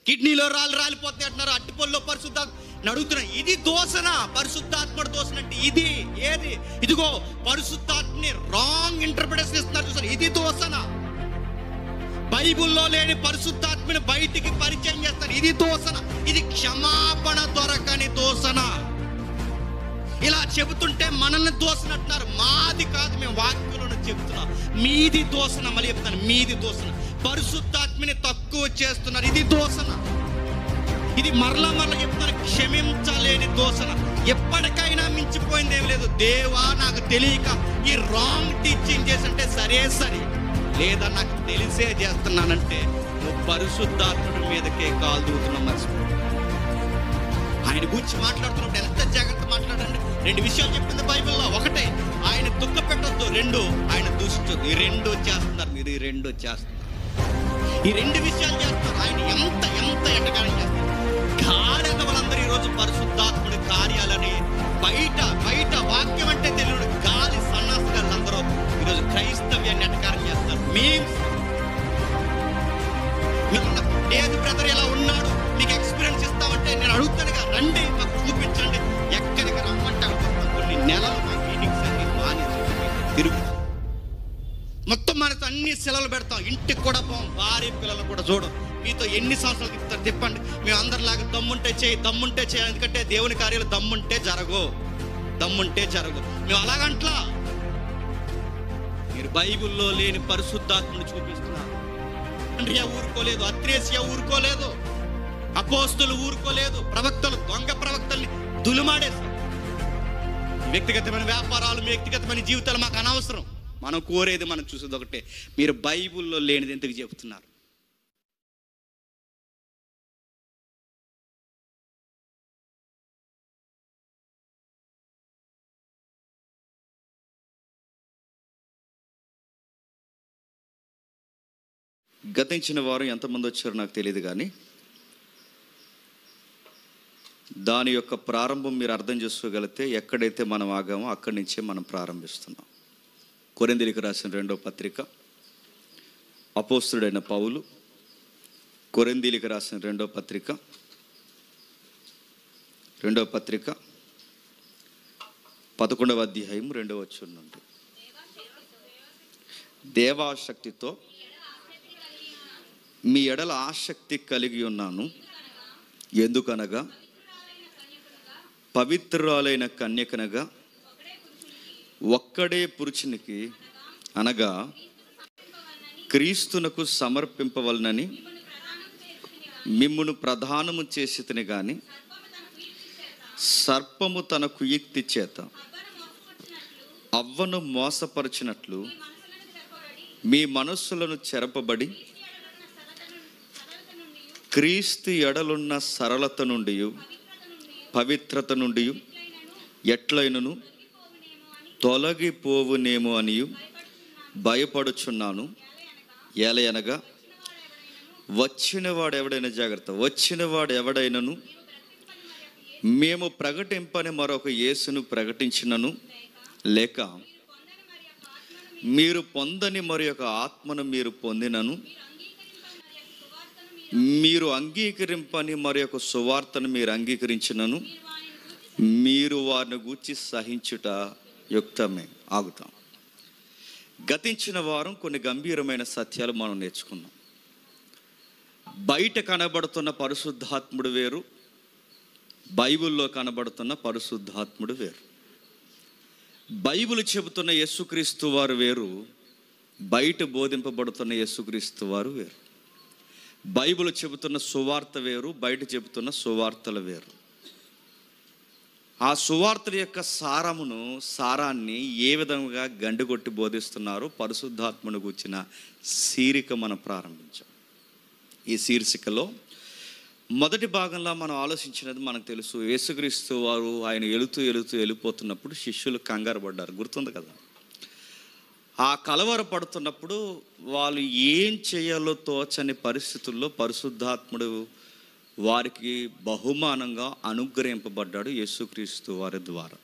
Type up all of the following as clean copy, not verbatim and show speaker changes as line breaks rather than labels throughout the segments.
కిడ్నీలో రాళ్ళు రాలిపోతాయి అంటున్నారు, అట్టిపొల్లో పరిశుద్ధాత్మ అడుగుతున్నా. ఇది దోషణ, పరిశుద్ధాత్ముడు దోషణ అంటే ఇది ఏది? ఇదిగో పరిశుద్ధాత్మని రాంగ్ ఇంటర్ప్రిటేషన్ ఇస్తున్నారు చూసారు, ఇది దోషణ. బైబుల్లో లేని పరిశుద్ధాత్మని బయటికి పరిచయం చేస్తారు, ఇది దోషణ. ఇది క్షమాపణ దొరకని దోషణ. ఇలా చెబుతుంటే మనల్ని దోషణ అంటున్నారు. మాది కాదు, మేము వాక్యంలో చెబుతున్నాం. మీది దోషణ. మళ్ళీ చెప్తాను, మీది దోషణ. పరిశుద్ధాత్మని తక్కువ చేస్తున్నారు, ఇది దోషణ. ఇది మరలా చెప్తాను, క్షమించలేని దోషణ. ఎప్పటికైనా మించిపోయింది ఏం లేదు. దేవా నాకు తెలియక ఈ రాంగ్ టీచింగ్ చేస్తుంటే సరే సరే, లేదా నాకు తెలిసే చేస్తున్నానంటే నువ్వు పరిశుద్ధాత్ముడి మీదకే కాలు దూతున్నావు. మర్చిపో. ఆయన గురించి మాట్లాడుతున్నప్పుడు ఎంత జాగ్రత్త మాట్లాడండి. 2 విషయాలు చెప్పింది బైబిల్లో. ఒకటే, ఆయన దుఃఖ పెట్టొద్దు. 2, ఆయన దుష్టుడు. ఈ 2 చేస్తున్నారు మీరు, ఈ 2 చేస్తున్నారు. ఈ 2 విషయాలు చేస్తారు. ఆయన ఎంత ఎంత ఎటకారం చేస్తారు. గాఢత వాళ్ళందరూ ఈరోజు పరిశుద్ధాత్ముడి కార్యాలని బయట వాక్యం అంటే తెలియదు గాలి సన్నాసులందరూ ఈరోజు క్రైస్తవ్యాన్ని ఎటకారం చేస్తారు. లేదు బ్రదర్ ఎలా ఉన్నాడు, నీకు ఎక్స్పీరియన్స్ ఇస్తామంటే నేను అడుగుతానుగా, రండి మాకు చూపించండి. ఎక్కడికి రమ్మంటే కొన్ని నెలలు మా మీటింగ్స్ అన్ని తిరుగు మొత్తం మనతో అన్ని సెలవులు పెడతాం. ఇంటికి కూడా పోం, భార్య పిల్లలు కూడా చూడం. మీతో ఎన్ని సంవత్సరాలు తిప్పుతారు తిప్పండి. మేము అందరిలాగా దమ్ముంటే చేయి. ఎందుకంటే దేవుని కార్యాలు దమ్ముంటే జరగవు. మేము అలాగంట్లా. మీరు బైబిల్లో లేని పరిశుద్ధాత్మను చూపిస్తున్నారు. అండ్రియా ఊరుకోలేదు, అత్రేసియా ఊరుకోలేదు, అపోస్తులు ఊరుకోలేదు, ప్రవక్తలు దొంగ ప్రవక్తల్ని దులుమాడేశారు. వ్యక్తిగతమైన వ్యాపారాలు, వ్యక్తిగతమైన జీవితాలు మాకు అనవసరం. మనం కోరేది, మనం చూసేది ఒకటే. మీరు బైబిల్లో లేనిది ఎందుకు చెబుతున్నారు? గతించిన వారు ఎంతమంది వచ్చారో నాకు తెలియదు, కానీ దాని యొక్క ప్రారంభం మీరు అర్థం చేసుకోగలిగితే ఎక్కడైతే మనం ఆగామో అక్కడి నుంచే మనం ప్రారంభిస్తున్నాం. కొరింథీయులకు రాసిన 2వ పత్రిక, అపోస్తలుడైన పౌలు కొరింథీయులకు రాసిన 2వ పత్రిక 11వ అధ్యాయం 2వ వచనం నుండి, దేవాశక్తితో మీ ఎడల ఆసక్తి కలిగి ఉన్నాను. ఎందుకనగా పవిత్రురాలైన కన్యకనగా ఒక్కడే పురుషునికి అనగా క్రీస్తునకు సమర్పింపవలనని మిమ్మును ప్రధానము చేసి తిని గాని సర్పము తన కుయుక్తి చేత అవ్వను మోసపరిచినట్లు మీ మనస్సులను చెరపబడి క్రీస్తు ఎడలున్న సరళత నుండి పవిత్రత నుండి ఎట్లైనను తొలగిపోవునేమో అని భయపడుచున్నాను. ఏలయనగా వచ్చినవాడు ఎవడైనను మేము ప్రకటింపని మరొక యేసును ప్రకటించినను, లేక మీరు పొందని మరి ఒక ఆత్మను మీరు పొందినను, మీరు అంగీకరింపని మరి ఒక సువార్తను మీరు అంగీకరించినను, మీరు వారిని గూర్చి సహించుట యుక్తమే. ఆగుతాం. గతించిన వారం కొన్ని గంభీరమైన సత్యాలు మనం నేర్చుకున్నాం. బయట కనబడుతున్న పరిశుద్ధాత్ముడు వేరు, బైబిల్లో కనబడుతున్న పరిశుద్ధాత్ముడు వేరు. బైబిల్ చెబుతున్న యేసుక్రీస్తు వారు వేరు, బయట బోధింపబడుతున్న యేసుక్రీస్తు వారు వేరు. బైబిల్ చెబుతున్న సువార్త వేరు, బయట చెబుతున్న సువార్తలు వేరు. ఆ సువార్తల యొక్క సారాన్ని ఏ విధంగా గండికొట్టి బోధిస్తున్నారో పరిశుద్ధాత్మను గుర్చిన శీర్షిక మనం ప్రారంభించాం. ఈ శీర్షికలో మొదటి భాగంలో మనం ఆలోచించినది మనకు తెలుసు. యేసుక్రీస్తు వారు ఆయన వెళ్ళిపోతున్నప్పుడు శిష్యులు కంగారు పడ్డారు, గుర్తుంది కదా. ఆ కలవర పడుతున్నప్పుడు వాళ్ళు ఏం చేయాలో తోచని పరిస్థితుల్లో పరిశుద్ధాత్ముడు వారికి బహుమానంగా అనుగ్రహింపబడ్డాడు యేసుక్రీస్తు వారి ద్వారా.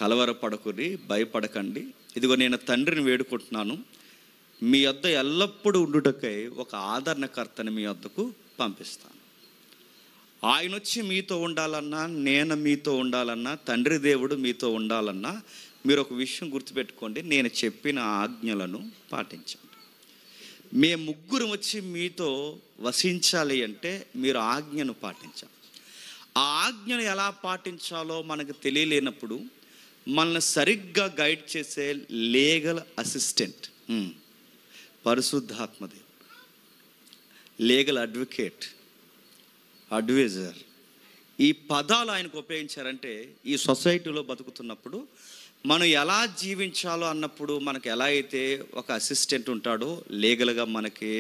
కలవర పడకుని, భయపడకండి, ఇదిగో నేను తండ్రిని వేడుకుంటున్నాను, మీ వద్ద ఎల్లప్పుడూ ఉండుటకై ఒక ఆదరణకర్తని మీ వద్దకు పంపిస్తాను. ఆయన వచ్చి మీతో ఉండాలన్నా, నేను మీతో ఉండాలన్నా, తండ్రి దేవుడు మీతో ఉండాలన్నా మీరు ఒక విషయం గుర్తుపెట్టుకోండి, నేను చెప్పిన ఆజ్ఞలను పాటించండి. మేము ముగ్గురు వచ్చి మీతో వసించాలి అంటే మీరు ఆజ్ఞను పాటించాలి. ఆ ఆజ్ఞను ఎలా పాటించాలో మనకు తెలియలేనప్పుడు మనల్ని సరిగ్గా గైడ్ చేసే లీగల్ అసిస్టెంట్ పరిశుద్ధాత్మదేవుడు, లీగల్ అడ్వకేట్, అడ్వైజర్, ఈ పదాలు ఆయనకు ఉపయోగించారంటే ఈ సొసైటీలో బతుకుతున్నప్పుడు మనం ఎలా జీవించాలో అన్నప్పుడు మనకు ఎలా అయితే ఒక అసిస్టెంట్ ఉంటాడో, లీగల్గా మనకి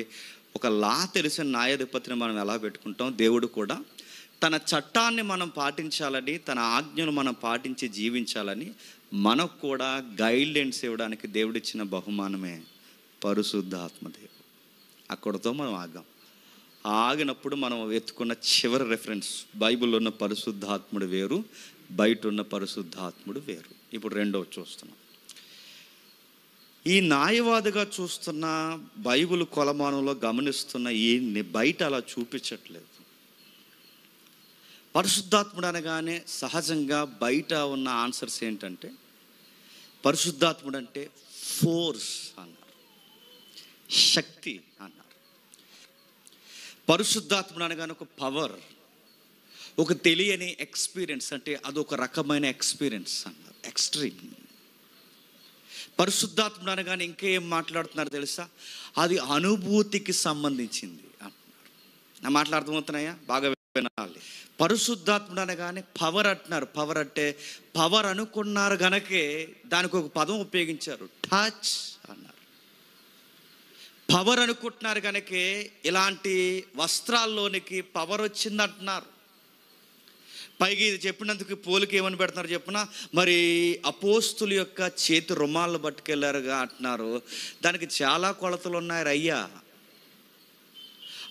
ఒక లా తెలిసిన న్యాయాధిపతిని మనం ఎలా పెట్టుకుంటాం, దేవుడు కూడా తన చట్టాన్ని మనం పాటించాలని, తన ఆజ్ఞను మనం పాటించి జీవించాలని మనకు కూడా గైడ్లైన్స్ ఇవ్వడానికి దేవుడిచ్చిన బహుమానమే పరిశుద్ధాత్మదేవుడు. అక్కడితో మనం ఆగాం. ఆగినప్పుడు మనం ఎత్తుకున్న చివరి రెఫరెన్స్ బైబిల్లో ఉన్న పరిశుద్ధాత్ముడు వేరు, బయట ఉన్న పరిశుద్ధాత్ముడు వేరు. ఇప్పుడు రెండోది చూస్తున్నాం. ఈ న్యాయవాదిగా చూస్తున్న బైబిల్ కొలమానంలో గమనిస్తున్న ఈ బయట అలా చూపించట్లేదు. పరిశుద్ధాత్ముడు అనగానే సహజంగా బయట ఉన్న ఆన్సర్స్ ఏంటంటే, పరిశుద్ధాత్ముడు అంటే ఫోర్స్ అన్నారు, శక్తి అన్నారు. పరిశుద్ధాత్ముడు అనగానే ఒక పవర్, ఒక తెలియని ఎక్స్పీరియన్స్, అంటే అదొక రకమైన ఎక్స్పీరియన్స్ అన్నారు, ఎక్స్ట్రీమ్. పరిశుద్ధాత్ముడు అనగానే ఇంకేం మాట్లాడుతున్నారు తెలుసా, అది అనుభూతికి సంబంధించింది అంటున్నారు. నా మాటలు అర్థమవుతున్నాయా? బాగా వినాలి. పరిశుద్ధాత్ముడు అనగానే పవర్ అంటున్నారు. పవర్ అంటే పవర్ అనుకున్నారు గనకే దానికి ఒక పదం ఉపయోగించారు, టచ్ అన్నారు. పవర్ అనుకుంటున్నారు కనుకే ఇలాంటి వస్త్రాల్లోనికి పవర్ వచ్చింది అంటున్నారు. పైగా ఇది చెప్పినందుకు పోలిక ఏమని పెడుతున్నారు చెప్పున, మరి అపోస్తుల యొక్క చేతి రుమాలను పట్టుకెళ్ళారుగా అంటున్నారు. దానికి చాలా కొలతలు ఉన్నాయి అయ్యా.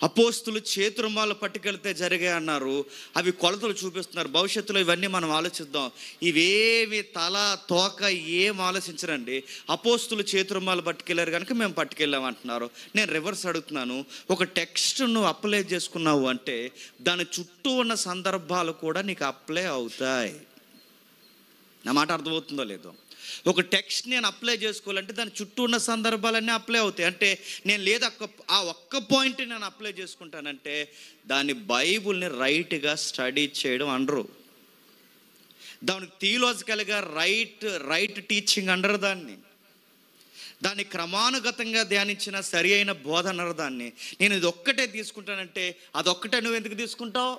అపోస్తులు చేతి రుమాలు పట్టుకెళ్తే జరిగాయి అన్నారు, అవి కొలతలు చూపిస్తున్నారు. భవిష్యత్తులో ఇవన్నీ మనం ఆలోచిద్దాం. ఇవేమి తల తోక ఏం ఆలోచించరండి. అపోస్తులు చేతి రుమాలు పట్టుకెళ్ళారు కనుక మేము పట్టుకెళ్ళామంటున్నారు. నేను రివర్స్ అడుగుతున్నాను, ఒక టెక్స్ట్ నువ్వు అప్లై చేసుకున్నావు అంటే దాని చుట్టూ ఉన్న సందర్భాలు కూడా నీకు అప్లై అవుతాయి. నా మాట అర్థమవుతుందో లేదో? ఒక టెక్స్ట్ నేను అప్లై చేసుకోవాలంటే దాని చుట్టూ ఉన్న సందర్భాలన్నీ అప్లై అవుతాయి. అంటే నేను లేదా ఆ ఒక్క పాయింట్ నేను అప్లై చేసుకుంటానంటే దాన్ని బైబుల్ని రైట్గా స్టడీ చేయడం అనరు. దానికి థియలాజికల్గా రైట్ టీచింగ్ అనరు. దాన్ని క్రమానుగతంగా ధ్యానించిన సరి అయిన బోధ అనరు. దాన్ని నేను ఇది ఒక్కటే తీసుకుంటానంటే అదొక్కటే నువ్వు ఎందుకు తీసుకుంటావు?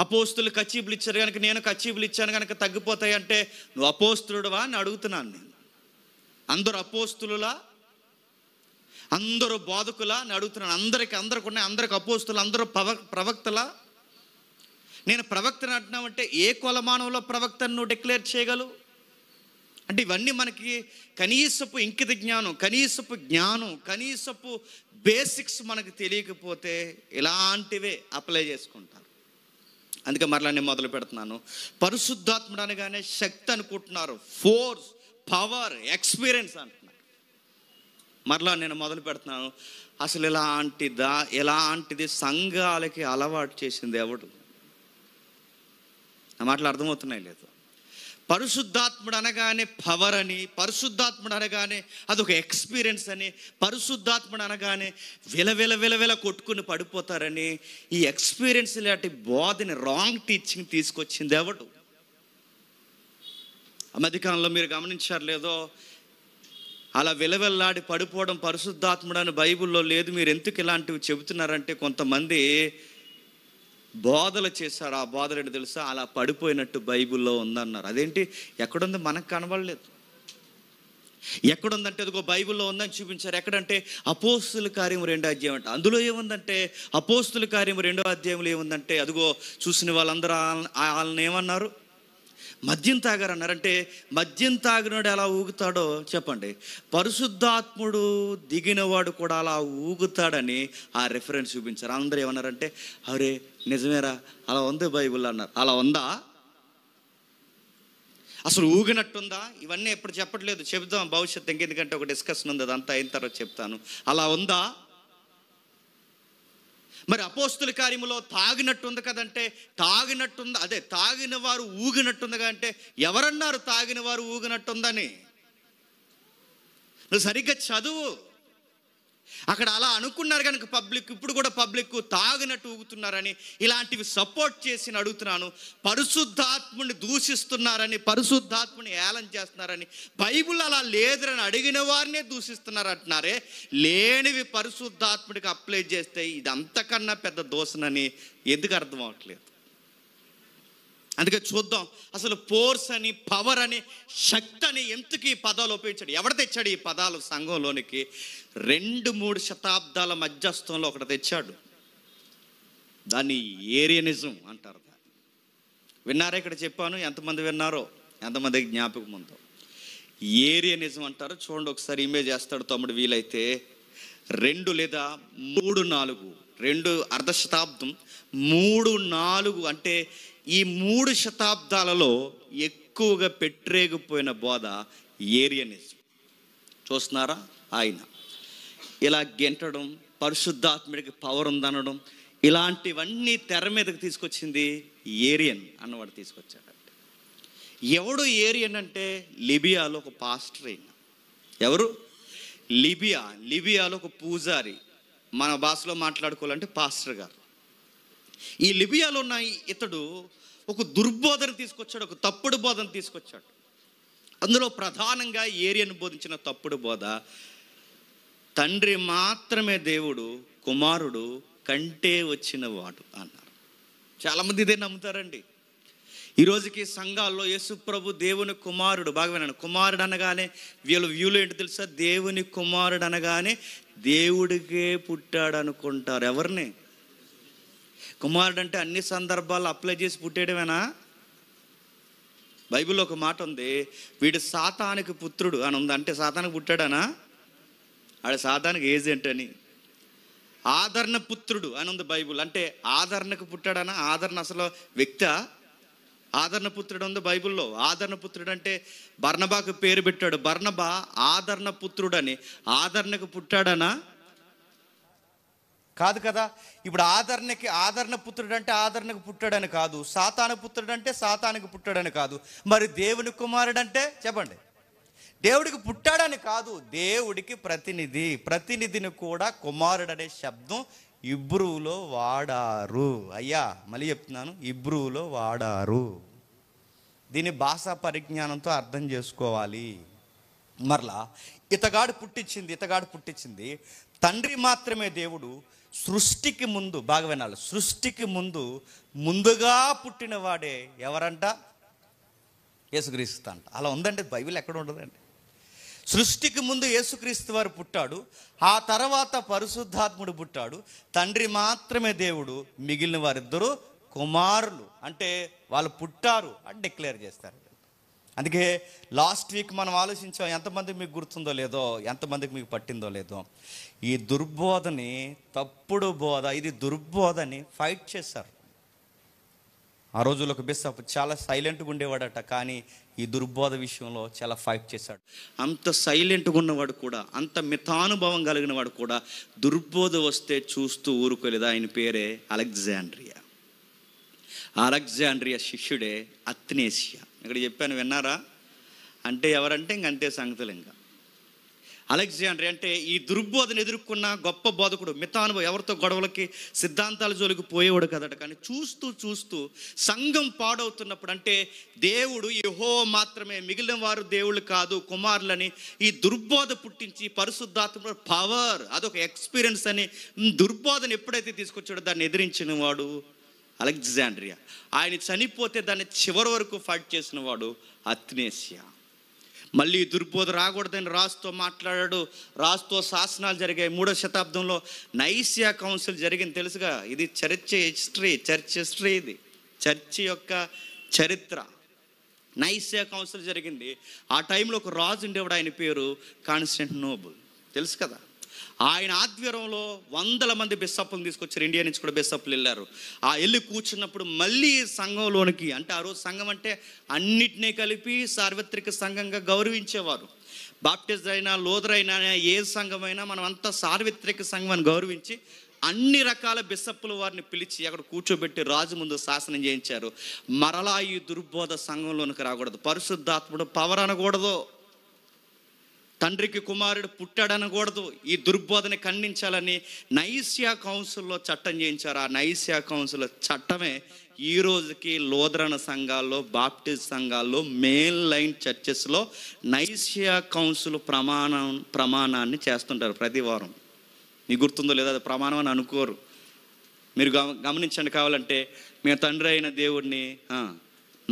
అపోస్తులు కచ్చీపులు ఇచ్చారు కనుక నేను కచ్చీపులు ఇచ్చాను కనుక తగ్గిపోతాయి అంటే నువ్వు అపోస్తులుడువా అని అడుగుతున్నాను నేను. అందరూ అపోస్తులులా, అందరూ బోధకులా అని అడుగుతున్నాను. అందరికి ఉన్నాయి, అందరికి అపోస్తులు, అందరూ ప్రవక్తలా? నేను ప్రవక్తను అంటున్నామంటే ఏ కొలమానంలో ప్రవక్తను నువ్వు డిక్లేర్ చేయగలవు? అంటే ఇవన్నీ మనకి కనీసపు ఇంకిత జ్ఞానం, కనీసపు బేసిక్స్ మనకు తెలియకపోతే ఇలాంటివే అప్లై చేసుకుంటారు. అందుకే మరలా నేను మొదలు పెడుతున్నాను. పరిశుద్ధాత్ముడు అనగానే శక్తి అనుకుంటున్నారు, ఫోర్స్, పవర్, ఎక్స్పీరియన్స్ అంటున్నారు. మరలా నేను మొదలు పెడుతున్నాను. అసలు ఎలాంటిది సంఘాలకి అలవాటు చేసింది ఎవడు? నా మాటలు అర్థమవుతున్నాయి లేదు? పరిశుద్ధాత్ముడు అనగానే పవర్ అని, పరిశుద్ధాత్ముడు అనగానే అదొక ఎక్స్పీరియన్స్ అని, పరిశుద్ధాత్ముడు అనగానే విలవిల కొట్టుకుని పడిపోతారని, ఈ ఎక్స్పీరియన్స్ లాంటి బోధని రాంగ్ టీచింగ్ తీసుకొచ్చింది ఎవడు? ఆ మధ్యకాలంలో మీరు గమనించారు లేదో, అలా విలవెల్లాడి పడిపోవడం పరిశుద్ధాత్ముడు అని బైబిల్లో లేదు. మీరు ఎందుకు ఇలాంటివి చెబుతున్నారంటే కొంతమంది బోధలు చేశారు. ఆ బోధలు ఏంటి తెలుసా? అలా పడిపోయినట్టు బైబిల్లో ఉందన్నారు. అదేంటి, ఎక్కడుంది? మనకు కనబడలేదు. ఎక్కడుందంటే అదిగో బైబిల్లో ఉందని చూపించారు. ఎక్కడంటే అపోస్తుల కార్యం 2వ అధ్యాయం అంట. అందులో ఏముందంటే అపోస్తుల కార్యం 2వ అధ్యాయంలో ఏముందంటే అదిగో చూసిన వాళ్ళందరూ వాళ్ళని ఏమన్నారు? మద్యం తాగారు అన్నారు. అంటే మద్యం తాగినోడు ఎలా ఊగుతాడో చెప్పండి, పరిశుద్ధాత్ముడు దిగినవాడు కూడా అలా ఊగుతాడని ఆ రెఫరెన్స్ చూపించారు. అందరూ ఏమన్నారంటే అరే నిజమేరా, అలా ఉంది బైబిల్ అన్నారు. అలా ఉందా? అసలు ఊగినట్టుందా? ఇవన్నీ ఎప్పుడు చెప్పట్లేదు, చెప్దాం భవిష్యత్తు. ఇంకెందుకంటే ఒక డిస్కషన్ ఉంది, అదంతా అయిన తర్వాత చెప్తాను. అలా ఉందా? మరి అపోస్తుల కార్యములో తాగినట్టుంది కదంటే తాగినట్టుంది, అదే తాగిన వారు ఊగినట్టుందిగా అంటే ఎవరన్నారు తాగిన వారు ఊగినట్టుందని? నువ్వు సరిగ్గా చదువు. అక్కడ అలా అనుకున్నారు కనుక పబ్లిక్, ఇప్పుడు కూడా పబ్లిక్ తాగినట్టు ఊగుతున్నారని ఇలాంటివి సపోర్ట్ చేసి అడుగుతున్నాను. పరిశుద్ధాత్ముని దూషిస్తున్నారని, పరిశుద్ధాత్ముని ఏలం చేస్తున్నారని, బైబిల్ అలా లేదని అడిగిన వారినే దూషిస్తున్నారు అంటున్నారే. లేనివి పరిశుద్ధాత్ముడికి అప్లై చేస్తే ఇది అంతకన్నా పెద్ద దోషనని ఎందుకు అర్థం అవట్లేదు? అందుకే చూద్దాం అసలు ఫోర్స్ అని, పవర్ అని, శక్తి అని ఎందుకు ఈ పదాలు ఉపయోగించాడు? ఎవడు తెచ్చాడు ఈ పదాలు సంఘంలోనికి? 2-3 శతాబ్దాల మధ్యస్థంలో ఒకటి తెచ్చాడు. దాన్ని ఏరియనిజం అంటారు. విన్నారా? ఇక్కడ చెప్పాను, ఎంతమంది విన్నారో, ఎంతమందికి జ్ఞాపకం ఉందో? ఏరియనిజం అంటారు. చూడండి ఒకసారి ఇమేజ్ చేస్తాడు తమ్ముడు వీలైతే. 2 లేదా 3-4 2 అర్ధ శతాబ్దం 3-4 అంటే ఈ 3 శతాబ్దాలలో ఎక్కువగా పెట్టరేగిపోయిన బోధ ఏరియనిజం. చూస్తున్నారా? ఆయన ఇలా గెంటడం, పరిశుద్ధాత్ముడికి పవర్ ఉందనడం, ఇలాంటివన్నీ తెర మీదకి తీసుకొచ్చింది ఏరియన్ అన్నవాడు తీసుకొచ్చాడంటే. ఎవడు ఏరియన్ అంటే లిబియాలో ఒక పాస్టర్ అయిన. ఎవరు? లిబియాలో ఒక పూజారి, మన భాషలో మాట్లాడుకోవాలంటే పాస్టర్ గారు. ఈ లిబియాలో ఉన్న ఇతడు ఒక దుర్బోధన తీసుకొచ్చాడు, ఒక తప్పుడు బోధన తీసుకొచ్చాడు. అందులో ప్రధానంగా ఏరియన్ బోధించిన తప్పుడు బోధ, తండ్రి మాత్రమే దేవుడు, కుమారుడు కంటే వచ్చిన వాడు అన్నారు. చాలామంది ఇదే నమ్ముతారండి. ఈరోజుకి సంఘాల్లో యేసు ప్రభు దేవుని కుమారుడు. బాగా వినండి, కుమారుడు అనగానే వీళ్ళ వ్యూలో ఏంటి తెలుసా? దేవుని కుమారుడు అనగానే దేవుడికే పుట్టాడు అనుకుంటారు. ఎవరిని? కుమారుడు అంటే అన్ని సందర్భాల్లో అప్లై చేసి పుట్టేయడమేనా? బైబిల్లో ఒక మాట ఉంది, వీడు సాతానికి పుత్రుడు అని ఉంది. అంటే సాతానికి పుట్టాడనా? ఆడ సాతానికి ఏజెంట్ అని. ఆదరణ పుత్రుడు అని ఉంది బైబిల్. అంటే ఆదరణకు పుట్టాడనా? ఆదరణ అసలు వ్యక్తి? ఆదరణ పుత్రుడు ఉంది బైబిల్లో. ఆదరణ పుత్రుడు అంటే బర్నబాకు పేరు పెట్టాడు. బర్నబా ఆదరణ పుత్రుడు అని. ఆదరణకు పుట్టాడనా? కాదు కదా. ఇప్పుడు ఆదరణ పుత్రుడు అంటే ఆదరణకు పుట్టాడని కాదు, సాతాను పుత్రుడు అంటే సాతానికి పుట్టాడని కాదు. మరి దేవుని కుమారుడు అంటే చెప్పండి, దేవుడికి పుట్టాడని కాదు, దేవుడికి ప్రతినిధిని కూడా కుమారుడు అనే శబ్దం ఇబ్రూలో వాడారు. అయ్యా మళ్ళీ చెప్తున్నాను, ఇబ్రూలో వాడారు. దీని భాషా పరిజ్ఞానంతో అర్థం చేసుకోవాలి. మరలా ఇతగాడు పుట్టించింది తండ్రి మాత్రమే దేవుడు. సృష్టికి ముందు, బాగా వినాలి, సృష్టికి ముందుగా పుట్టిన వాడే ఎవరంట? యేసుక్రీస్తు అంట. అలా ఉందండి, బైబిల్ ఎక్కడ ఉండదండి. సృష్టికి ముందు యేసుక్రీస్తు వారు పుట్టాడు, ఆ తర్వాత పరిశుద్ధాత్ముడు పుట్టాడు. తండ్రి మాత్రమే దేవుడు, మిగిలిన వారిద్దరూ కుమారులు. అంటే వాళ్ళు పుట్టారు అని డిక్లేర్ చేస్తారు. అందుకే లాస్ట్ వీక్ మనం ఆలోచించాం, ఎంతమందికి మీకు గుర్తుందో లేదో, ఎంతమందికి మీకు పట్టిందో లేదో, ఈ దుర్బోధని, తప్పుడు బోధ, ఇది దుర్బోధని ఫైట్ చేశారు. ఆ రోజుల్లో ఒక బిషప్ చాలా సైలెంట్గా ఉండేవాడట, కానీ ఈ దుర్బోధ విషయంలో చాలా ఫైట్ చేశాడు. అంత సైలెంట్గా ఉన్నవాడు కూడా, అంత మితానుభవం కలిగిన వాడు కూడా దుర్బోధ వస్తే చూస్తూ ఊరుకోలేదు. ఆయన పేరే అలెగ్జాండ్రియా శిష్యుడే అత్నేసియా. ఇక్కడ చెప్పాను, విన్నారా? అంటే ఎవరంటే ఇంకంతే సంగతులు. ఇంకా అలెగ్జాండ్రియా అంటే ఈ దుర్బోధను ఎదుర్కొన్న గొప్ప బోధకుడు, మితానుభవం, ఎవరితో గొడవలకి సిద్ధాంతాల జోలికి పోయేవాడు కదట. కానీ చూస్తూ సంఘం పాడవుతున్నప్పుడు, అంటే దేవుడు యెహోవా మాత్రమే, మిగిలిన వారు దేవుళ్ళు కాదు, కుమారులని ఈ దుర్బోధ పుట్టించి పరిశుద్ధాత్మ పవర్, అదొక ఎక్స్పీరియన్స్ అని దుర్బోధను ఎప్పుడైతే తీసుకొచ్చాడో దాన్ని ఎదిరించిన వాడు అలెగ్జాండ్రియా. ఆయన చనిపోతే దాన్ని చివరి వరకు ఫైట్ చేసిన వాడు అత్నేసియా. మళ్ళీ దుర్బోధ రాకూడదని రాజుతో మాట్లాడాడు. రాజుతో శాసనాలు జరిగాయి. 3వ శతాబ్దంలో నైసియా కౌన్సిల్ జరిగింది, తెలుసుగా. ఇది చర్చ్ హిస్టరీ, ఇది చర్చి యొక్క చరిత్ర. నైసియా కౌన్సిల్ జరిగింది. ఆ టైంలో ఒక రాజు ఉండేవాడు, ఆయన పేరు కాన్స్టాంటినోపుల్, తెలుసు కదా. ఆయన ఆధ్వర్యంలో 100 మంది బిషప్లను తీసుకొచ్చారు. ఇండియా నుంచి కూడా బిషప్లు వెళ్ళారు. ఆ వెళ్ళి కూర్చున్నప్పుడు మళ్ళీ సంఘంలోనికి, అంటే ఆ రోజు సంఘం అంటే అన్నిటినీ కలిపి సార్వత్రిక సంఘంగా గౌరవించేవారు. బాప్టిస్ట్ అయినా, లూథర్ అయినా, ఏ సంఘమైనా మనం అంతా సార్వత్రిక సంఘం అని గౌరవించి అన్ని రకాల బిషప్పుల వారిని పిలిచి అక్కడ కూర్చోబెట్టి రాజు ముందు శాసనం చేయించారు. మరలా ఈ దుర్బోధ సంఘంలోనికి రాకూడదు, పరిశుద్ధాత్ముడు పవర్ అనకూడదు, తండ్రికి కుమారుడు పుట్టాడనకూడదు, ఈ దుర్బోధని ఖండించాలని నైసియా కౌన్సిల్లో చట్టం చేయించారు. ఆ నైసియా కౌన్సిల్ చట్టమే ఈ రోజుకి లూథరన్ సంఘాల్లో, బాప్టిస్ట్ సంఘాల్లో, మెయిన్ లైన్ చర్చెస్లో నైసియా కౌన్సిల్ ప్రమాణాన్ని చేస్తుంటారు ప్రతి వారం. మీకు గుర్తుందో లేదో, అది ప్రమాణం అని అనుకోరు. మీరు గమనించండి, కావాలంటే మేము తండ్రి అయిన దేవుడిని